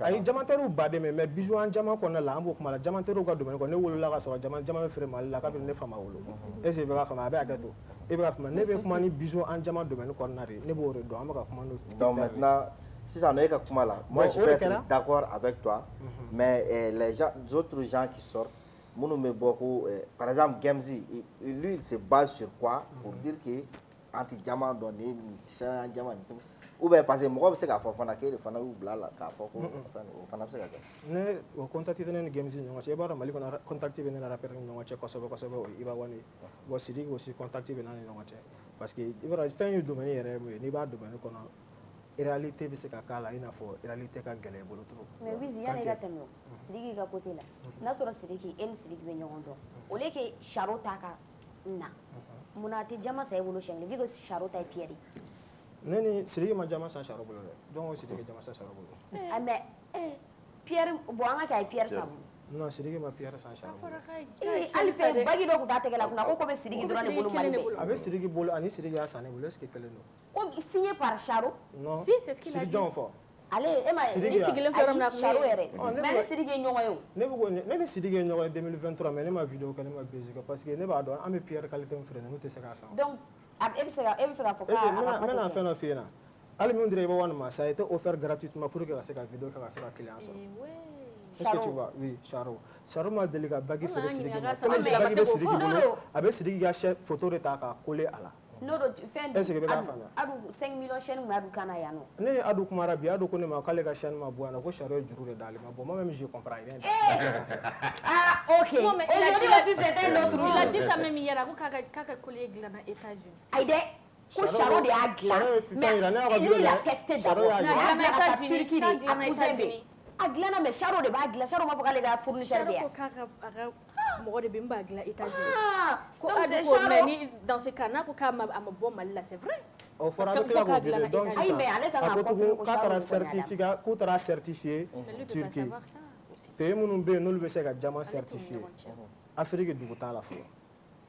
ayi diamantaires baden mais bijou an diamant kɔnɔna la an b'o kuma la diamantaires ka domaine kɔnɔ ne wolola ka sɔrɔ diamant bɛ feere Mali la kabini ne fa ma wolo est ce que i bɛ ka faamuya a bɛ hakɛ to i bɛ ka faamuya ne bɛ kuma ni bijou an diamant domaine kɔnɔna de ne b'o de dɔn an bɛ ka kuma n'o. donc maintenant sisan nɔ e ka kuma la moi je peux être d'accord avec toi mais les autres gens qui sortent minnu bɛ bɔ ko par exemple Gemzi lui il se base sur quoi pour dire que anti diamant dɔn ni nin diamant ou bien parce que mɔgɔ bɛ se k'a fɔ fana k'e de fana y'u bila la k'a fɔ ko o fana bɛ se ka kɛ. ne o contact tɛ ne ni Gemzi ni ɲɔgɔn cɛ i b'a dɔn Mali kɔnɔ contact bɛ ne ni rappeur ni ɲɔgɔn cɛ kosɛbɛ kosɛbɛ o ye Iba Wane bon Sidiki aussi contact bɛ n'an ni ɲɔgɔn cɛ parce que i b'a dɔn fɛn ye domaine yɛrɛ ye mun ye n'i b'a domaine kɔnɔ réalité bɛ se ka k'a la i n'a fɔ réalité ka gɛlɛn i bolo trop. mais Wizi yanni i ka tɛmɛ o Sidiki ka côté la n'a sɔrɔ Sidiki e ni Sidiki bɛ ɲɔgɔn dɔn au lieu que Charo ta ka na munna a tɛ jama san i bolo siɲɛ kelen vu que Charo ta ye pierre ye. ne ni Sidiki ma jama san Charo bolo dɛ donc Sidiki jama san Charo bolo. mais pierre bon an ka kɛ a ye pierre san. non Sidiki ma pierre san Charo bolo. hali fɛ bagi dɔ tun t'a tɛgɛ la kunna ko bɛ Sidiki dɔrɔn de bolo Mali bɛɛ. a bɛ Sidiki bolo ani Sidiki y'a san ne bolo est ce que kelen don. ko signé par Charo. non si c'est ce qu'il a dit. Sidiki jɔn fɔ. ale e ma ni sigilen fɛ yɔrɔ min na Charo yɛrɛ mais ne Sidiki ye ɲɔgɔn ye o. ne bɛ ko ne ni Sidiki ye ɲɔgɔn ye 2023 mais ne ma vidéo kɛ ne ma basic kɛ parce que ne b'a dɔn an bɛ pierre qualité min feere ninnu tɛ se k'a san. donc e bɛ fɛ k'a fɔ n bɛna fɛn dɔ f'i ɲɛna hali min dira Iba Wane ma ça a été offert gratuitement pour que ka se ka vidéo kɛ ka se ka client sɔrɔ. est-ce que tu vois oui Charo ma deli ka bagi feere Sidiki ma ko ni bagi bɛ Sidiki bolo a bɛ Sidiki ka photo de ta ka coller a la. n'o don fɛn est ce que i bɛ k'a faamuya. Adu 5 millions chaîne mun Adu kana yan nɔ. ne ni Adu kumara bi Adu ko ne ma k'ale ka chaîne ma bɔ yan nɔ ko Charo ye juru de d'ale ma bon moi même je comprends rien. ah ok aujourd'hui aussi c'était notre il a dit ça même hier ko k'a ka collier dilan na États-Unis. ayi dɛ ko charo de y'a dilan mais lui il a testé d'abord a dilan ka taa Turquie de a cousin bɛ a dilanna mais charo de b'a dilan charo m'a fɔ k'ale ka fournisseur de ye mɔgɔ de bɛ n b'a dilan États-Unis ko adi ko mais ni dans ce cas n'a ko k'a ma bɔ Mali la c'est vrai. O fɔra bɛ tila k'o vide donc sisan a ko tugun k'a taara certifié Turquie pays minnu bɛ yen n'olu bɛ se ka jama certifié Afrique dugu t'a la fɔlɔ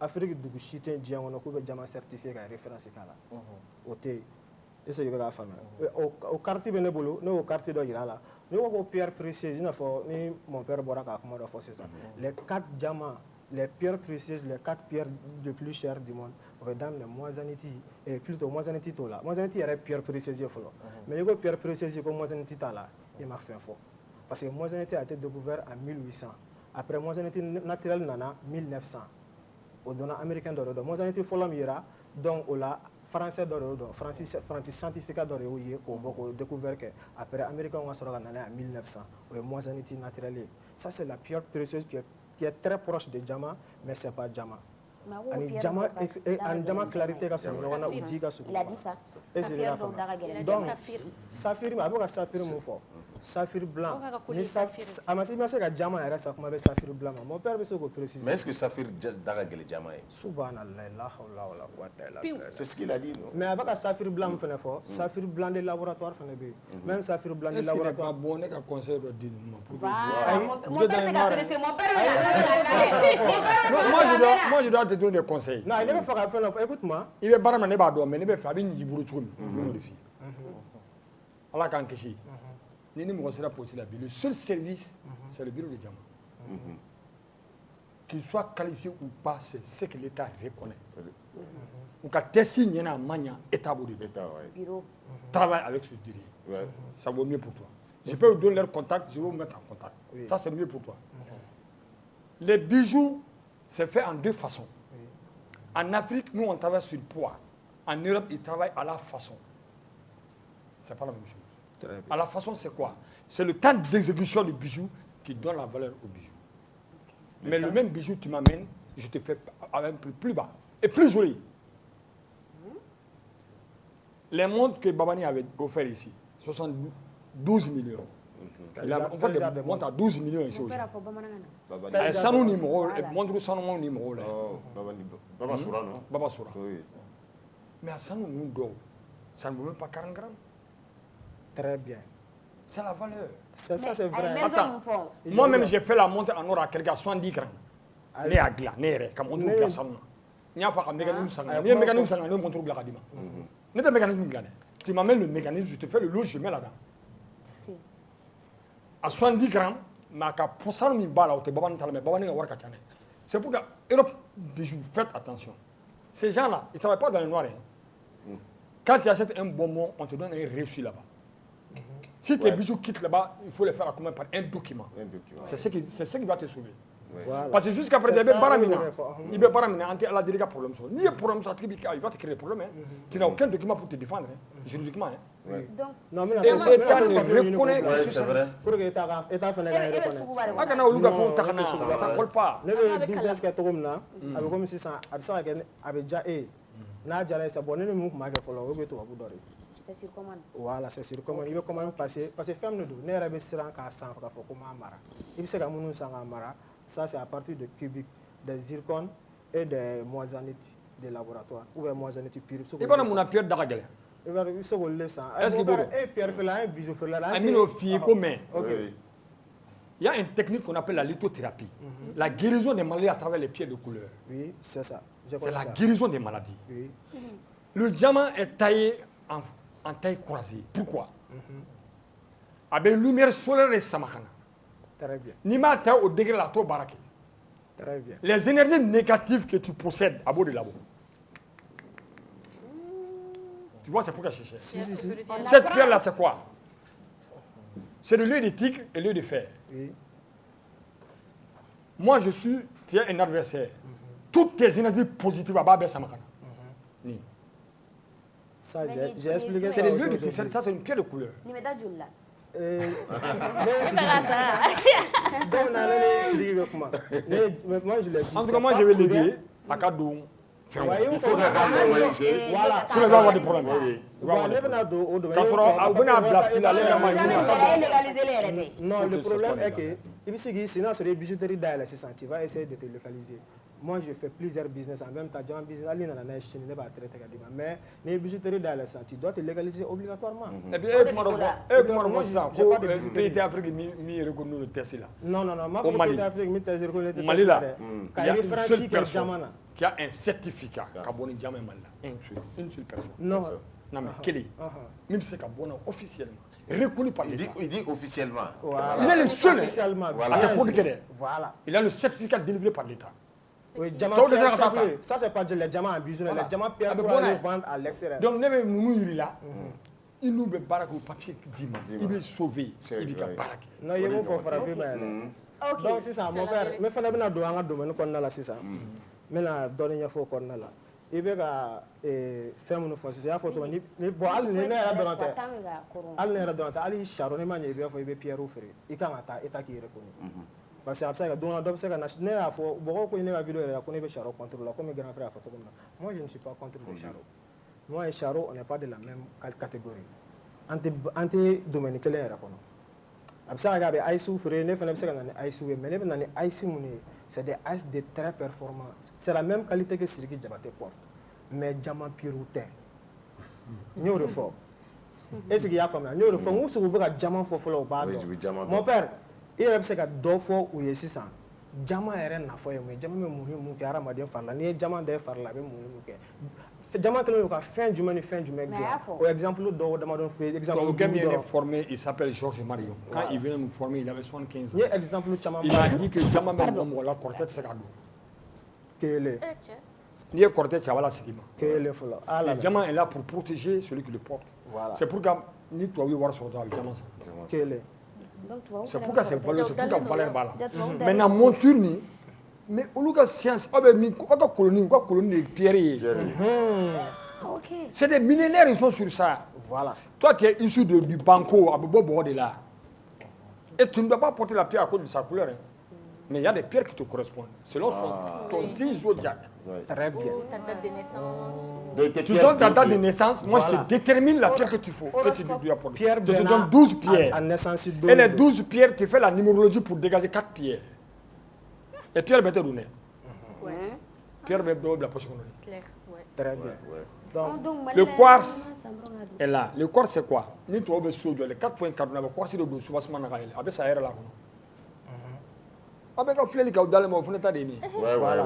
Afrique dugu si tɛ diɲɛ kɔnɔ k'u bɛ jama certifié ka référence k'a la o tɛ yen est-ce que i bɛ k'a faamuya o carte bɛ ne bolo ne y'o carte dɔ yir'a la ne ko ko pierre précieuse i n'a fɔ ni mon père bɔra k'a kuma dɔ fɔ sisan les 4 diamants les pierres précieuses les 4 pierres les plus chères du monde o bɛ daminɛ Moissaniti et plutôt Moissaniti t'o la Moissaniti yɛrɛ pierre précieuse ye fɔlɔ mais n'i ko pierre précieuse ko Moissaniti t'a la i ma fɛn fɔ parce que Moissaniti a été découvert en 1800 après Moissaniti naturel nana 1900 o donna américain dɔ de dɔn Moissaniti fɔlɔ min yera donc o la français dɔ de y'o dɔn Francis scientifique dɔ de y'o ye k'o bɔ k'o découvert kɛ après américain ka sɔrɔ ka nana en 1900 o ye Moissaniti naturel ye ça c'est la pierre précieuse qui est très proche de diamant mais c'est pas diamant ani diamant clarité ka sɔrɔ ɲɔgɔn na o ji ka sugu il a dit ça donc saphir a bɛ ka saphir mun fɔ saphir blanc ni a ma se ka diamant yɛrɛ sa kuma bɛ saphir blanc ma mon père bɛ se k'o préciser mais est-ce que saphir da ka gɛlɛn diamant ye subhanallah la hawla wala quwwata illa billah c'est ce qu'il a dit non mais a bɛ ka saphir blanc min fɛnɛ fɔ saphir blanc de laboratoire fɛnɛ bɛ yen même saphir blanc de laboratoire est-ce que bon ne ka conseil dɔ di ninnu ma pour que mon père bɛ ka presser mon père moi je dois te donner des conseils non ne bɛ fɛ ka fɛn dɔ fɔ écoute-moi i bɛ baara min ne b'a dɔn mais ne bɛ fɛ a bɛ ɲigi i bolo cogo min n b'o de f'i ye ala k'an kisi ni mɔgɔ sera poste la bi le seul service c'est le bureau de diamant qu'il soit qualifié ou pas c'est ce que l'État reconnaît u ka test ɲɛna a ma ɲa État b'o de dɔn travaille avec ce dirigeant ça vaut mieux pour toi je peux vous donner leur contact je vais vous mettre en contact ça c'est mieux pour toi les bijoux c'est fait en 2 façons en Afrique nous on travaille sur le poids en Europe ils travaillent à la façon c'est pas la même chose. À la façon, c'est quoi? C'est le temps d'exécution du bijou qui donne la valeur au bijou. Mais le même bijou, tu m'amènes, je te fais avec un prix plus bas et plus joli. Les montres que Babani avait offert ici, 72 millions. On fait des montres à 12 millions ici aujourd'hui. Sanou numéro, montre Sanou numéro là. Baba Soura, non? Baba Soura. Mais à Sanou numéro, ça ne vaut même pas 40 grammes. Très bien. C'est la valeur. Ça c'est vrai. Attends, moi-même j'ai fait la montre en or à quelqu'un 70 grammes. Ne y'a dilan, ne yɛrɛ ka montre dilan sanu na. N y'a fɔ a ka mécanisme san na. N'i ye mécanisme san na, ne montre bila ka d'i ma. Ne tɛ mécanisme dilan dɛ. Tu m'amènes le mécanisme, je te fais le lot, je mets là-dedans. À 70 grammes, mais a ka sanu min b'a la o tɛ Babani ta la mais Babani ka wari ka ca dɛ. C'est pour que Europe bijou, faites attention. Ces gens-là, ils ne travaillent pas dans le noir. Quand tu achètes un bonbon, on te donne un reçu là-bas. Si tes bijoux quittent là-bas, il faut les faire accompagner par un document. C'est ce qui va te sauver. Voilà. Parce que jusqu'à présent, il y a pas de problème. Ni un problème, il va te créer des problèmes. Tu n'as aucun document pour te défendre, juridiquement. Non, mais l'État ne reconnaît que c'est vrai. Pour que l'État ça ne colle pas. Le business qui est comme si ça avait déjà n'a déjà ça bon ne mu ma ke folo o be to abu dori c'est sur commande voilà c'est sur commande il veut comment passer parce que femme ne do ne rabe siran ka san ka fo ko ma mara il se ka munu san mara ça c'est à partir de cubiques des zircon et des moissanite de laboratoire ou des moissanite pure il va na pierre daga gele il va se ko le sang est-ce que et pierre fait là un bijou fait là amino fie comme OK il y a une technique qu'on appelle la lithothérapie la guérison des maladies à travers les pierres de couleur oui c'est ça. C'est la guérison des maladies. Oui. Le diamant est taillé en taille croisée. Pourquoi? Avec lumière solaire et samakana. Très bien. Nima taille au degré la to barake. Très bien. Les énergies négatives que tu possèdes à bout de labo. Tu vois, c'est pourquoi je cherche. Cette pierre-là, c'est quoi? C'est de l'œil de tigre et l'œil de fer. Oui. Moi, tu es un adversaire. Toutes tes énergies positives à Babel Samakana. Ça, j'ai expliqué ça. C'est les deux, ça, c'est une pierre de couleur. Ni meda julla. Moi, je l'ai dit. En tout cas, moi, je vais l'aider à Kadoum. Il faut que normaliser. Voilà. Sur les va avoir des problèmes. Bon, ne bɛna don o domaine. K'a sɔrɔ a bɛna bila fil la ale yɛrɛ ma légaliser. Non, le problème est que i bɛ se k'i sigi n'a sɔrɔ i ye bijouterie dayɛlɛ sisan tu vas essayer de te localiser. Moi, je fais plusieurs business en même temps. Jama business, ali nana n'a ye Chine, ne b'a traiter ka d'i ma. Mais n'i ye bijouterie dayɛlɛ sisan, tu dois te légaliser obligatoirement. Et puis, e kuma dɔ fɔ sisan ko pays d'Afrique min reconnu le test la. Non, non, non, ma fɔ pays d'Afrique min test reconnu le Mali la, il y a une seule personne qui a un certificat ka bɔ ni jama Mali la. Une seule personne. Non. Non, mais kelen min bɛ se ka bɔ na officiellement. Reconnu par l'État. Il dit officiellement. Voilà. Il est le seul. Officiellement. Voilà. Voilà. Il a le certificat délivré par l'État. Oui, ça c'est pas les diamants en bijou, les diamants pierre pour aller vendre à l'extérieur. Donc ne bɛ ninnu yiri la i n'u bɛ baara kɛ o papier d'i ma i bɛ sauver i b'i ka baara kɛ. Non, i ye mun fɔ farafin ma yɛrɛ. Donc sisan mon père ne fana bɛna don an ka domaine kɔnɔna la sisan n bɛna dɔɔni ɲɛfɔ o kɔnɔna la. I bɛ ka fɛn minnu fɔ sisan i y'a fɔ cogo min ni bon hali ni ne yɛrɛ dɔrɔn tɛ hali ne yɛrɛ dɔrɔn tɛ hali charo ne ma ɲɛ i b'a fɔ i bɛ pierre feere i kan ka taa e ta k'i yɛrɛ kɔnɔ. Parce que a bɛ se ka don dɔ bɛ se ka na ne y'a fɔ mɔgɔw ko ne ka vidéo yɛrɛ la ko ne bɛ charo contre la comme grand frère a fɔ cogo min na moi je ne suis pas contre le charo. Moi et charo on n'est pas de la même catégorie. An tɛ domaine kelen yɛrɛ kɔnɔ. A bɛ se ka kɛ a bɛ ayisiw feere ne fana bɛ se ka na ni ayisiw ye mais ne bɛ na ni ayisi minnu ye c'est des ayis de très performants. C'est la même qualité que Sidiki Diabaté porte. Mais jama piru tɛ n y'o de fɔ est-ce que i y'a faamuya n y'o de fɔ n ko sogo bɛ ka jama fɔ fɔlɔ o b'a dɔn mon père i yɛrɛ bɛ se ka dɔ fɔ u ye sisan jama yɛrɛ nafa ye mun ye jama bɛ mun ni mun kɛ hadamaden fari la n'i ye jama da i fari la a bɛ mun ni mun kɛ jama kɛlen don ka fɛn jumɛn ni fɛn jumɛn dilan o exemple dɔw damadɔ fɔ ye exemple duuru dɔrɔn. Quelqu'un est formé, il s'appelle Georges Mario. Quand il venait nous former, il avait 75 ans. n ye exemple caman Il a dit que jama bɛ mɔgɔ mɔgɔ la kɔrɔtɛ tɛ se ka don. kelen N'i ye kɔrɔtɛ cɛ a b'a la segin ma. kelen fɔlɔ Le jama est là pour protéger celui qui le porte. C'est pour que ni tubabu ye wari sɔrɔ dɔrɔn a bɛ jama san. kelen. C'est pour que c'est valeur, c'est pour que valeur b'a la. Maintenant monture ni mais olu ka science aw bɛ min aw ka colonie de ye pierre ye. C'est des millénaires ils sont sur ça. Voilà. Toi tu es issu du banco a bɛ bɔ bɔgɔ de la. Et tu ne dois pas porter la pierre à cause de sa couleur. Mais il y a des pierres qui te correspondent. Selon ton signe zodiaque. Très bien. Ta date de naissance. Tu donnes ta date de naissance, moi je te détermine la pierre que tu faut, que tu dois porter. Pierre je te donne 12 pierres. Et les 12 pierres, tu fais la numérologie pour dégager 4 pierres. Et pierre bête donné. Pierre bête de la poche. Claire, ouais. Très bien. Donc le quartz est là. Le quartz c'est quoi? Ni tu as besoin les 4 points cardinaux, le quartz est de soubassement na gaël. Avec ça là. Avec un fleur qui a dans le mot, vous n'êtes pas déni. Voilà.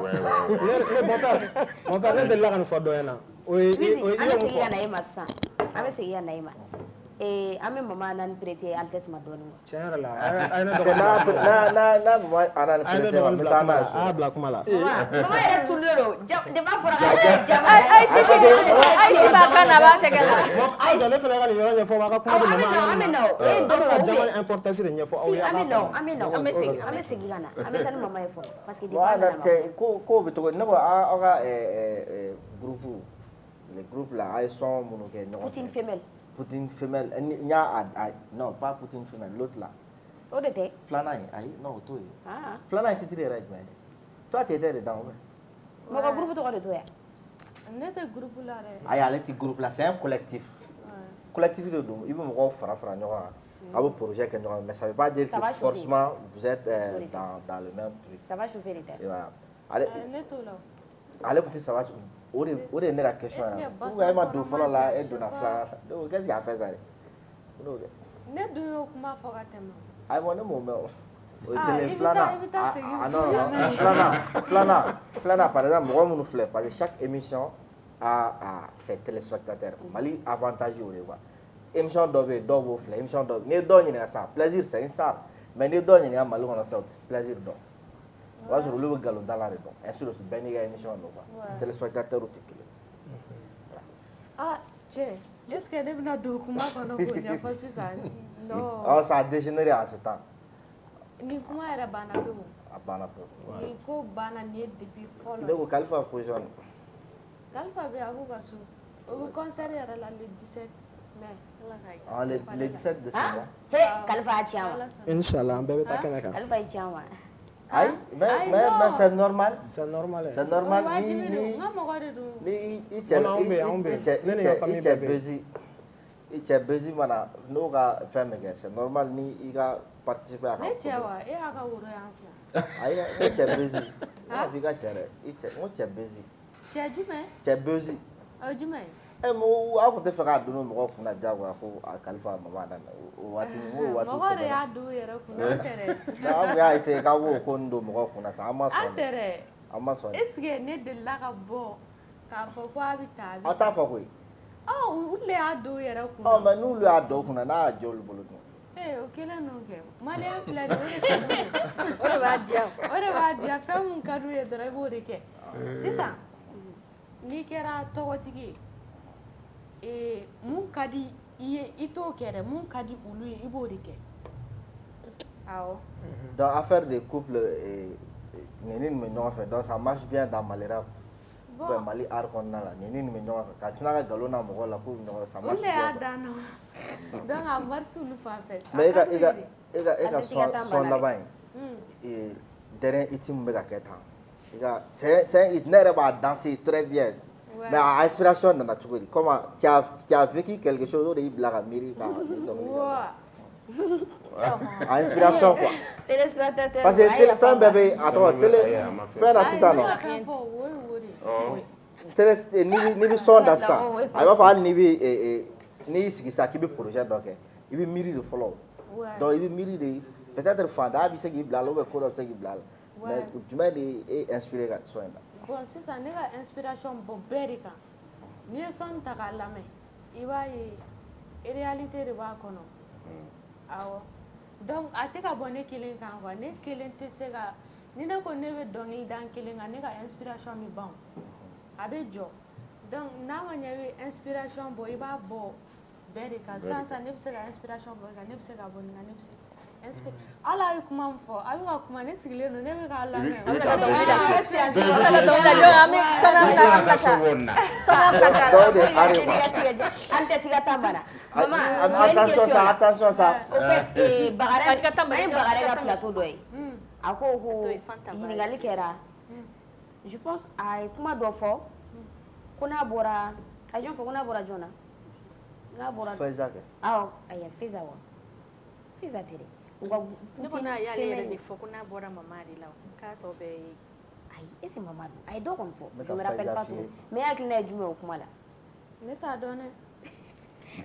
Mon père ne te l'a pas fait doyena. Oui, ami mama nan prêter altesse ma donne. Tiens là. Na mama ana prêter ma metana. Ah bla kuma la. Mama era tulero. De ba fora jama. Ai si ba kana ba te gala. Ai je le fela ga yoro nyefo ba ka kuma de mama. Ami no. E do fa jama importance de nyefo o ya. Ami no. Ami sigi kana. Ami tan mama yefo parce que de ba na. Ko be to ne ko a ga groupe les groupes là ils sont mon Poutine femelle. Poutine femelle, non pas Poutine femelle, l'autre là. Où était? Flanaï, non, toi. Flanaï, tu es direct, mais toi tu étais dedans. Mon groupe toi de toi. Notre groupe là. Ah, le groupe là, c'est un collectif. Collectif de nous, il veut me faire un projet que nous, mais ça ne veut pas dire que forcément vous êtes dans le même truc. Ça va chauffer les têtes. Allez, allez, écoutez, ça va. O de ne ka question ye ou bien e ma don fɔlɔ la e donna filanan la donc qu'est-ce qu'il a fait ça de ne dun y'o kuma fɔ ka tɛmɛ ayiwa ne m'o mɛn o ye kelen filanan par exemple mɔgɔ minnu filɛ parce que chaque émission a ses téléspectateurs Mali avantage y'o de quoi émission dɔ bɛ yen dɔw b'o filɛ émission dɔ n'i ye dɔw ɲininka sa plaisir c'est une salle mais n'i ye dɔw ɲininka Mali kɔnɔ sa o tɛ plaisir dɔn. O b'a sɔrɔ olu bɛ nkalon da la de dɔn ainsi de suite bɛɛ n'i ka émission don quoi téléspectateurs tɛ kelen. Ah cɛ est-ce que ne bɛna don kuma kɔnɔ k'o ɲɛfɔ sisan non. Ça a dégénéré en ce temps. Nin kuma yɛrɛ banna pewu. A banna pewu. Nin ko banna nin ye depuis fɔlɔ. Ne ko Kalifa position. Kalifa bɛ a b'u ka so o bɛ concert yɛrɛ la le 17 mai. Le 17 décembre. Kalifa a tiɲɛ wa. Inch'Allah an bɛɛ bɛ taa kɛnɛ kan. Kalifa ye tiɲɛ wa. Aïe, mais c'est normal. C'est normal. C'est normal. C'est normal ni il a participé à aw tun tɛ fɛ k'a dunu mɔgɔw kunna diyagoya ko a kalifa mama na o waati o waati mɔgɔ de y'a don yɛrɛ kunna tɛrɛ an y'a essayer k'a b'o ko nin don mɔgɔw kunna sa an ma sɔn an ma sɔn est-ce que ne delila ka bɔ k'a fɔ ko a bɛ taa aw t'a fɔ koyi olu de y'a don yɛrɛ kunna mais n'olu y'a dɔw kunna n'a y'a jɛ olu bolo dun o kelen n'o kɛ maliyɛn filɛ nin o de b'a diya o de b'a diya fɛn mun ka d'u ye dɔrɔn i b'o de kɛ sisan n'i kɛra tɔgɔtigi ye mun ka di i ye i t'o kɛ dɛ mun ka di olu ye i b'o de kɛ awɔ donc affaire de couple nini nin bɛ ɲɔgɔn fɛ donc ça marche bien dans Mali rap bon Mali art kɔnɔna la nini nin bɛ ɲɔgɔn fɛ ka tila ka nkalon na mɔgɔw la k'u bɛ ɲɔgɔn fɛ ça marche bien olu de y'a dan nɔ donc a marche olu fan fɛ mais e ka son laban in dernier hit min bɛ ka kɛ tan i ka c'est hit ne yɛrɛ b'a danser très bien mais a inspiration nana cogo di comment tu as vécu quelque chose o de y'i bila ka miiri ka a inspiration quoi parce que fɛn bɛɛ bɛ a tɔgɔ télé fɛn na sisan nɔ télé n'i bɛ son da sisan a b'a fɔ hali n'i y'i sigi sisan k'i bɛ projet dɔ kɛ i bɛ miiri de fɔlɔ donc i bɛ miiri de peut-être fantanya bɛ se k'i bila a la ou bien ko dɔ bɛ se k'i bila a la mais jumɛn de ye inspiré ka son in na. bon sisan ne ka inspiration bɔ bɛɛ de kan n'i ye son ta k'a lamɛn i b'a ye réalité de b'a kɔnɔ awɔ donc a tɛ ka bɔ ne kelen kan quoi ne kelen tɛ se ka ni ne ko ne bɛ dɔnkili da n kelen kan ne ka inspiration bɛ ban a bɛ jɔ donc n'a ma ɲɛ i bɛ inspiration bɔ i b'a bɔ bɛɛ de kan sisan ne bɛ se ka inspiration bɔ kan ne bɛ se ka bɔ nin kan ne bɛ se ala ye kuma min fɔ a bɛ ka kuma ne sigilen don ne bɛ k'a lamɛn an tɛ siga tan bana mama attention ça au fait Bakare ka plateau dɔ ye a ko ɲininkali kɛra je pense a ye kuma dɔ fɔ ko n'a bɔra a ye jɔn fɔ ko n'a bɔra jɔn na n'a bɔra Faiza kɛ awɔ ayi Faiza wa Faiza tɛ dɛ ne ko n'a y'ale yɛrɛ de fɔ ko n'a bɔra mama de la k'a tɔ bɛɛ ye ayi est-ce que mama don a ye dɔ kɔni fɔ je me rappelle pas trop mais hakilina ye jumɛn o kuma la ne t'a dɔn dɛ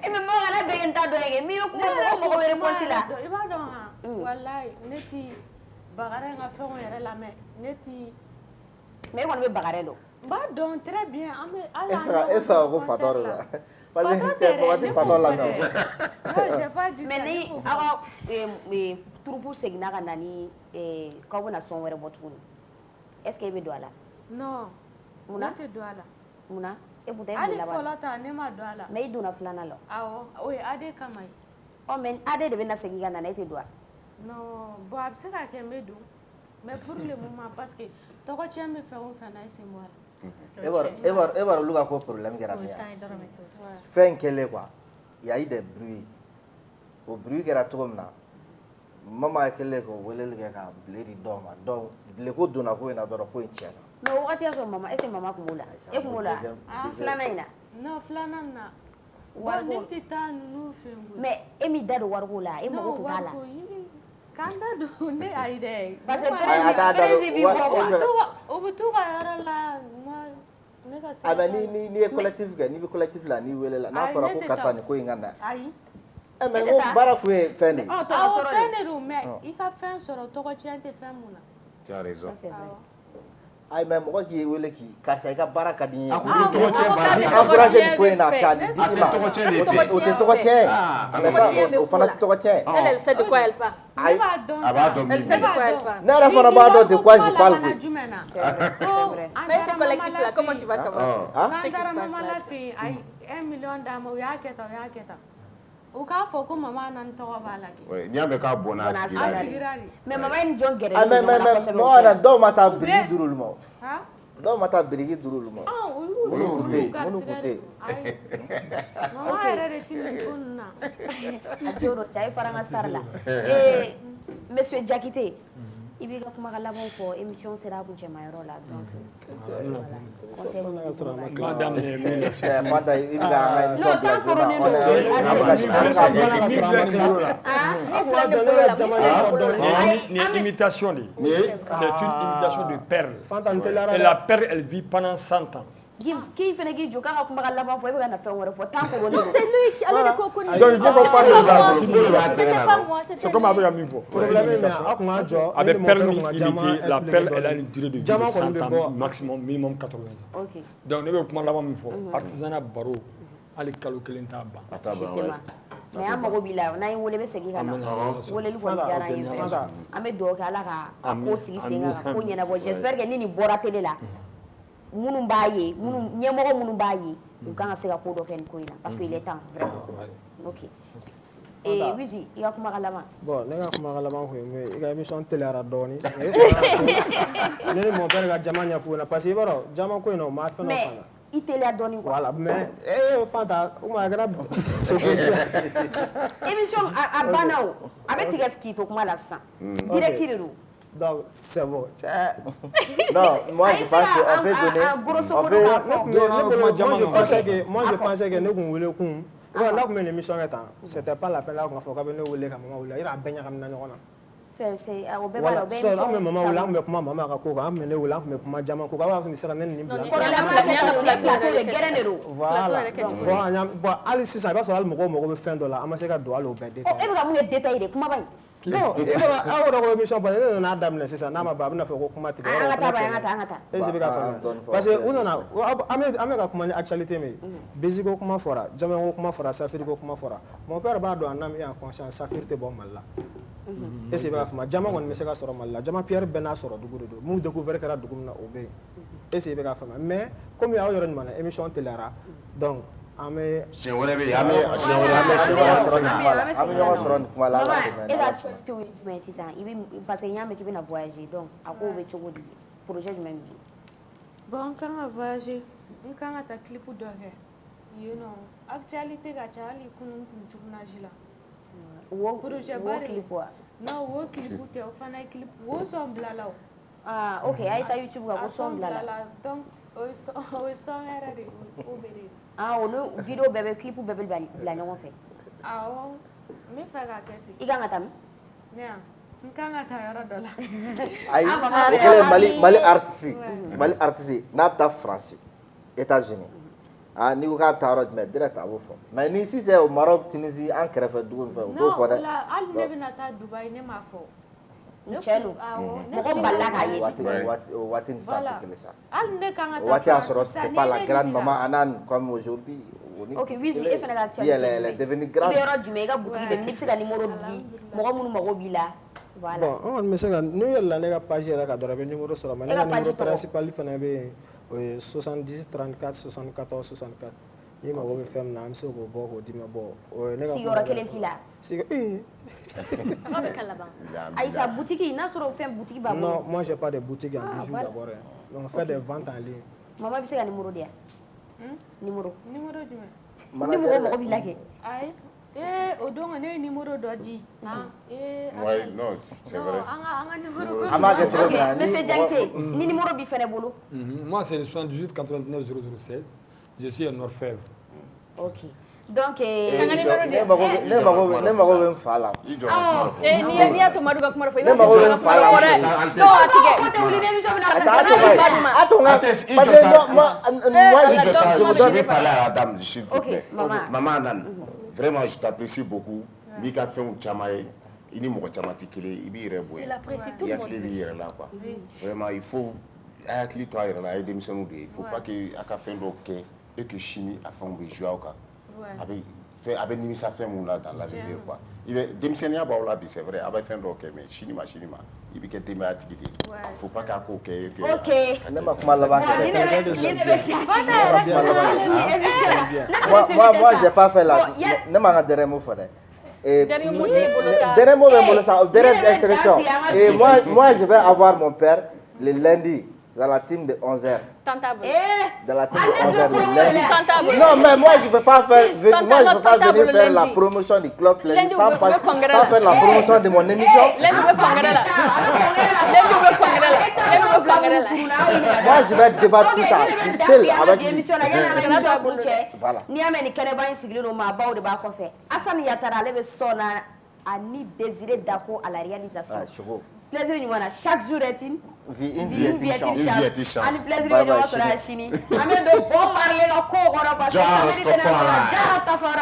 mais mɔgɔ kana bɛɛ ye n ta dɔn ye kɛ n'i bɛ kuma mɔgɔ bɛ réponse la i b'a dɔn wa walayi ne ti Bakare ka fɛnw yɛrɛ lamɛn ne ti mais e kɔni bɛ Bakare dɔn n b'a dɔn très bien an bɛ ala e fɛ ko fatɔ de la parce que mɔgɔ tɛ fatɔ lamɛn mais ni aw ka troupe seginna ka na ni k'aw bɛna son wɛrɛ bɔ tuguni est ce que e bɛ don a la non munna ne tɛ don a la munna e kun tɛ e hali laban fɔlɔ ta ne ma don a la mais i donna filanan la awɔ o ye Ade kama ye mais Ade de bɛna segin ka na e tɛ don a non bon a bɛ se ka kɛ n bɛ don mais pour le moment parce que tɔgɔ tiɲɛ bɛ fɛn o fɛn na i sen bɔ a la e b'a olu ka ko problème kɛra min ye fɛn kɛlen quoi il y a eu des bruits o bruit kɛra cogo min na mama kɛlen k'o weleli kɛ ka bile di dɔw ma donc bile ko donna ko in na dɔrɔn ko in tiɲɛna mais o wagati y'a sɔrɔ mama est ce que mama tun b'o la e tun b'o la filanan in na non filanan na bon ne tɛ taa ninnu fɛ yen mais e m'i da don wariko la e mago tun t'a la k'an da don ne ayi dɛ parce que président b'i bɔ quoi o bɛ t'u ka yɔrɔ la ne ka se mais n'i ye collectif kɛ n'i bɛ collectif la n'i welela n'a fɔra ko karisa nin ko in ka na ayi mais ko baara kun ye fɛn de ye awɔ fɛn de don mais i ka fɛn sɔrɔ tɔgɔ tiɲɛ tɛ fɛn mun na tu as raison ayi mais mɔgɔ k'i wele k'i karisa i ka baara ka di n ye encouragé nin ko in na k'a di i ma o tɛ tɔgɔ tiɲɛ o fana tɛ tɔgɔ tiɲɛ elle sait de quoi elle parle ne b'a dɔn elle sait de quoi elle parle ne yɛrɛ fana b'a dɔn de quoi je parle koyi mais e tɛ collectif la comment tu vas savoir n'an taara mama la fɛ yen ayi 1 million d'a ma o y'a kɛ tan o y'a kɛ tan o k'a fɔ ko mama na n tɔgɔ b'a la kɛ n'i y'a mɛn k'a bɔnna a sigira de mais mama ye nin jɔn gɛrɛ mais dɔw ma taa biriki duuru olu ma dɔw ma taa biriki duuru olu ma olu kun tɛ yen mama yɛrɛ de ti nin ko ninnu na a jɔyɔrɔ cɛ a ye fara n ka sara la monsieur Jakite i b'i ka kumakan laban fɔ émission sera a kuncɛma yɔrɔ la donc conseil Madame Fanta, i bɛ ka an ka émission bila joona. Ni imitation de. C'est une imitation de perle. Et la perle, elle vit pendant 100 ans. K'i fana k'i jɔ k'a ka kumakan laban fɔ e bɛ ka na fɛn wɛrɛ fɔ tant couronné don. C'est lui, ale de ko ko ni. Donc il faut pas de ça, C'était pas moi, c'était c'est comme avec un niveau. Avec perle illimitée, la perle, elle a une durée de vie de 100 ans, maximum, minimum 80 ans. Ok. Donc ne bɛ kuma laban min fɔ artisanat baro hali kalo kelen t'a ban. Justement. Mais an mago b'i la n'an ye wele bɛ segin ka na weleli kɔni diyara an ye vraiment an bɛ dugawu kɛ ala ka ko sigi sen kan ka ko ɲɛnabɔ j'espère que ni nin bɔra télé la minnu b'a ye ɲɛmɔgɔ minnu b'a ye u kan ka se ka ko dɔ kɛ nin ko in na parce que il est temps vraiment. Ok. Wizi i ka kumakan laban. Bon ne ka kumakan laban kun ye mun ye i ka émission teliyara dɔɔni ne ni mon père ka jama ɲɛf'u ɲɛna parce que i b'a dɔn jama ko in na o ma fɛn dɔ faamuya. I teliya dɔɔni quoi. Voilà mais Fanta o ma a kɛra émission a banna o a bɛ tigɛ k'i to kuma la sisan direct de don. Donc c'est bon. Non, moi je pense qu'on peut donner. Moi je pensais que ne kun wele kun n'a kun bɛ émission kɛ tan c'était pas la peine la kun ka fɔ k'a bɛ ne wele ka mama wele yɔrɔ a bɛɛ ɲagamina ɲɔgɔn na. C'est o bɛɛ b'a la o bɛ émission. An bɛ mama wele an kun bɛ kuma mama ka ko kan an kun bɛ ne wele an kun bɛ kuma jama ko kan a b'a fɔ sisan ne ni nin bila. Voilà. Bon hali sisan i b'a sɔrɔ hali mɔgɔw mago bɛ fɛn dɔ la an ma se ka don hali o bɛɛ détail. E bɛ ka mun ye détail de kumaba in. Non, aw yɛrɛ ko émission parce que ne nana daminɛ sisan n'a ma ban a bɛna fɔ ko kuma tigɛ. An ka taa. Est-ce que bɛ ka faamuya parce que u nana an bɛ ka kuma ni actualité min ye Bézi ko kuma fɔra Jama ko kuma fɔra Safiri ko kuma fɔra mon père b'a dɔn en âme et en conscience Safiri tɛ bɔ Mali la. Est-ce que bɛ ka faamuya Jama kɔni bɛ se ka sɔrɔ Mali la Jama Pierre bɛɛ n'a sɔrɔ dugu de don mun découvert kɛra dugu min na o bɛ yen est-ce que bɛ ka faamuya mais comme aw yɔrɔ ɲuman na émission teliyara donc an bɛ siɲɛ wɛrɛ bɛ yen an bɛ ɲɔgɔn sɔrɔ nin kuma la. Maman e ka actualité ye jumɛn ye sisan i bɛ parce que n y'a mɛn k'i bɛna voyager donc a kow bɛ cogo di projet jumɛn b'i Bon n kan ka voyager n kan ka taa clip dɔ kɛ yen nɔ actualité ka ca hali kunun kun tournage la. Projet ba de clip wa. Non wo clip tɛ o fana ye clip wo sɔn bilala o. Ah ok a ye taa YouTube kan ko sɔn bilala. Donc o ye sɔn yɛrɛ de o bɛ de. Ah olu vidéo bɛɛ bɛ clip bɛɛ bɛ bila ɲɔgɔn fɛ. Awɔ n bɛ fɛ ka kɛ ten. I kan ka taa min? Ne yan n kan ka taa yɔrɔ dɔ la. Ayi o kɛlen Mali artiste n'a bɛ taa France États-Unis n'i ko k'a bɛ taa yɔrɔ jumɛn direct a b'o fɔ mais ni sisan o Maroc Tunisie an kɛrɛfɛ dugu in fɛ o t'o fɔ dɛ. Non hali ne bɛna taa Dubaï ne m'a fɔ. Cɛ don mɔgɔ balila k'a ye. O waati ni sisan tɛ kelen sa. Hali ne kan ka O taa waati y'a sɔrɔ c'était pas la grande maman Anan comme aujourd'hui. Ok Wizi e fana ka actualité elle est devenue grande. I bɛ yɔrɔ jumɛn i ka boutique bɛ min i bɛ se ka numéro di mɔgɔ minnu mago b'i la. Voilà. Bon an kɔni bɛ se ka n'u yɛlɛla ne ka page yɛrɛ kan dɔrɔn i bɛ numéro sɔrɔ mais ne ka numéro principal fana bɛ yen o ye 70 34 74 64 n'i mago bɛ fɛn min na an bɛ se k'o bɔ k'o d'i ma bon o ye ne ka sigiyɔrɔ kelen t'i la. An bɛ ka laban. Ayisa boutique n'a sɔrɔ fɛn boutique b'a bolo. Non moi j'ai pas de boutique en bijoux d'abord donc on fait des ventes en ligne. Maman bɛ se ka numéro di yan. Numéro jumɛn? Ni mɔgɔ mɔgɔ b'i la kɛ. Ayi o don ne ye numéro dɔ di. Ouais, non, c'est vrai. An ka numéro. An b'a kɛ cogo min na Monsieur Diakité ni numéro b'i fɛnɛ bolo. Moi c'est le 78 89 0016. Je suis à Orfèvre. Ok. Donc ne mago bɛ n fa la. N'i y'a to Madu ka kuma fɔ i b'a fɔ ko n fa la. Je vais parler à la dame, s'il te plaît. Maman Anan, vraiment je t'apprécie beaucoup. N'i ka fɛnw caman ye i ni mɔgɔ caman tɛ kelen ye i b'i yɛrɛ bonya. I hakili b'i yɛrɛ la quoi. Vraiment il faut a hakili to a yɛrɛ la a ye denmisɛnninw de ye. Il faut pas que a ka fɛn dɔw kɛ et que sini a fɛnw bɛ jouer aw kan. A bɛ nimisa fɛn mun la dans l'avenir quoi. I bɛ denmisɛnniya b'aw la bi c'est vrai a bɛ fɛn dɔw kɛ mais sini ma i bɛ kɛ denbaya tigi de ye. Il faut pas k'a ko kɛ. Ok. Ne ma kuma laban kɛ. Moi j'ai pas fait la ne m'en ka dernier mot fɔ dɛ. Dernier mot bɛ n bolo sa dernière instruction et moi je vais avoir mon père le lundi dans la team de 11h. tentable. Dans la télé, Allez, 11h c'est le lundi. Tentable. Non, mais moi, je ne peux pas faire, moi, je peux pas tentable venir faire la lundi. promotion du club lundi Lundi, sans vous pouvez congrès sans là. faire la promotion de mon émission. Lundi, vous pouvez congrès là. Lundi, vous pouvez congrès là. Lundi, vous pouvez congrès là. Moi, je vais débattre tout ça tout seul avec lui. Voilà. N'i y'a mɛn ni kɛnɛba in sigilen don maabaw de b'a kɔfɛ Assane Yatara ale bɛ sɔn na ani Désiré Dako à la réalisation Ah, Chogo. plaisir ɲuman na chaque jour est une Une vie, une vie chance vie est chance. ani plaisir Bye bɛ bye, ɲɔgɔn sɔrɔ yan sini an bɛ don Bob Marley ka kow kɔnɔ parce que Ja samedi tɛna sɔrɔ Rastafari. Ja Rastafari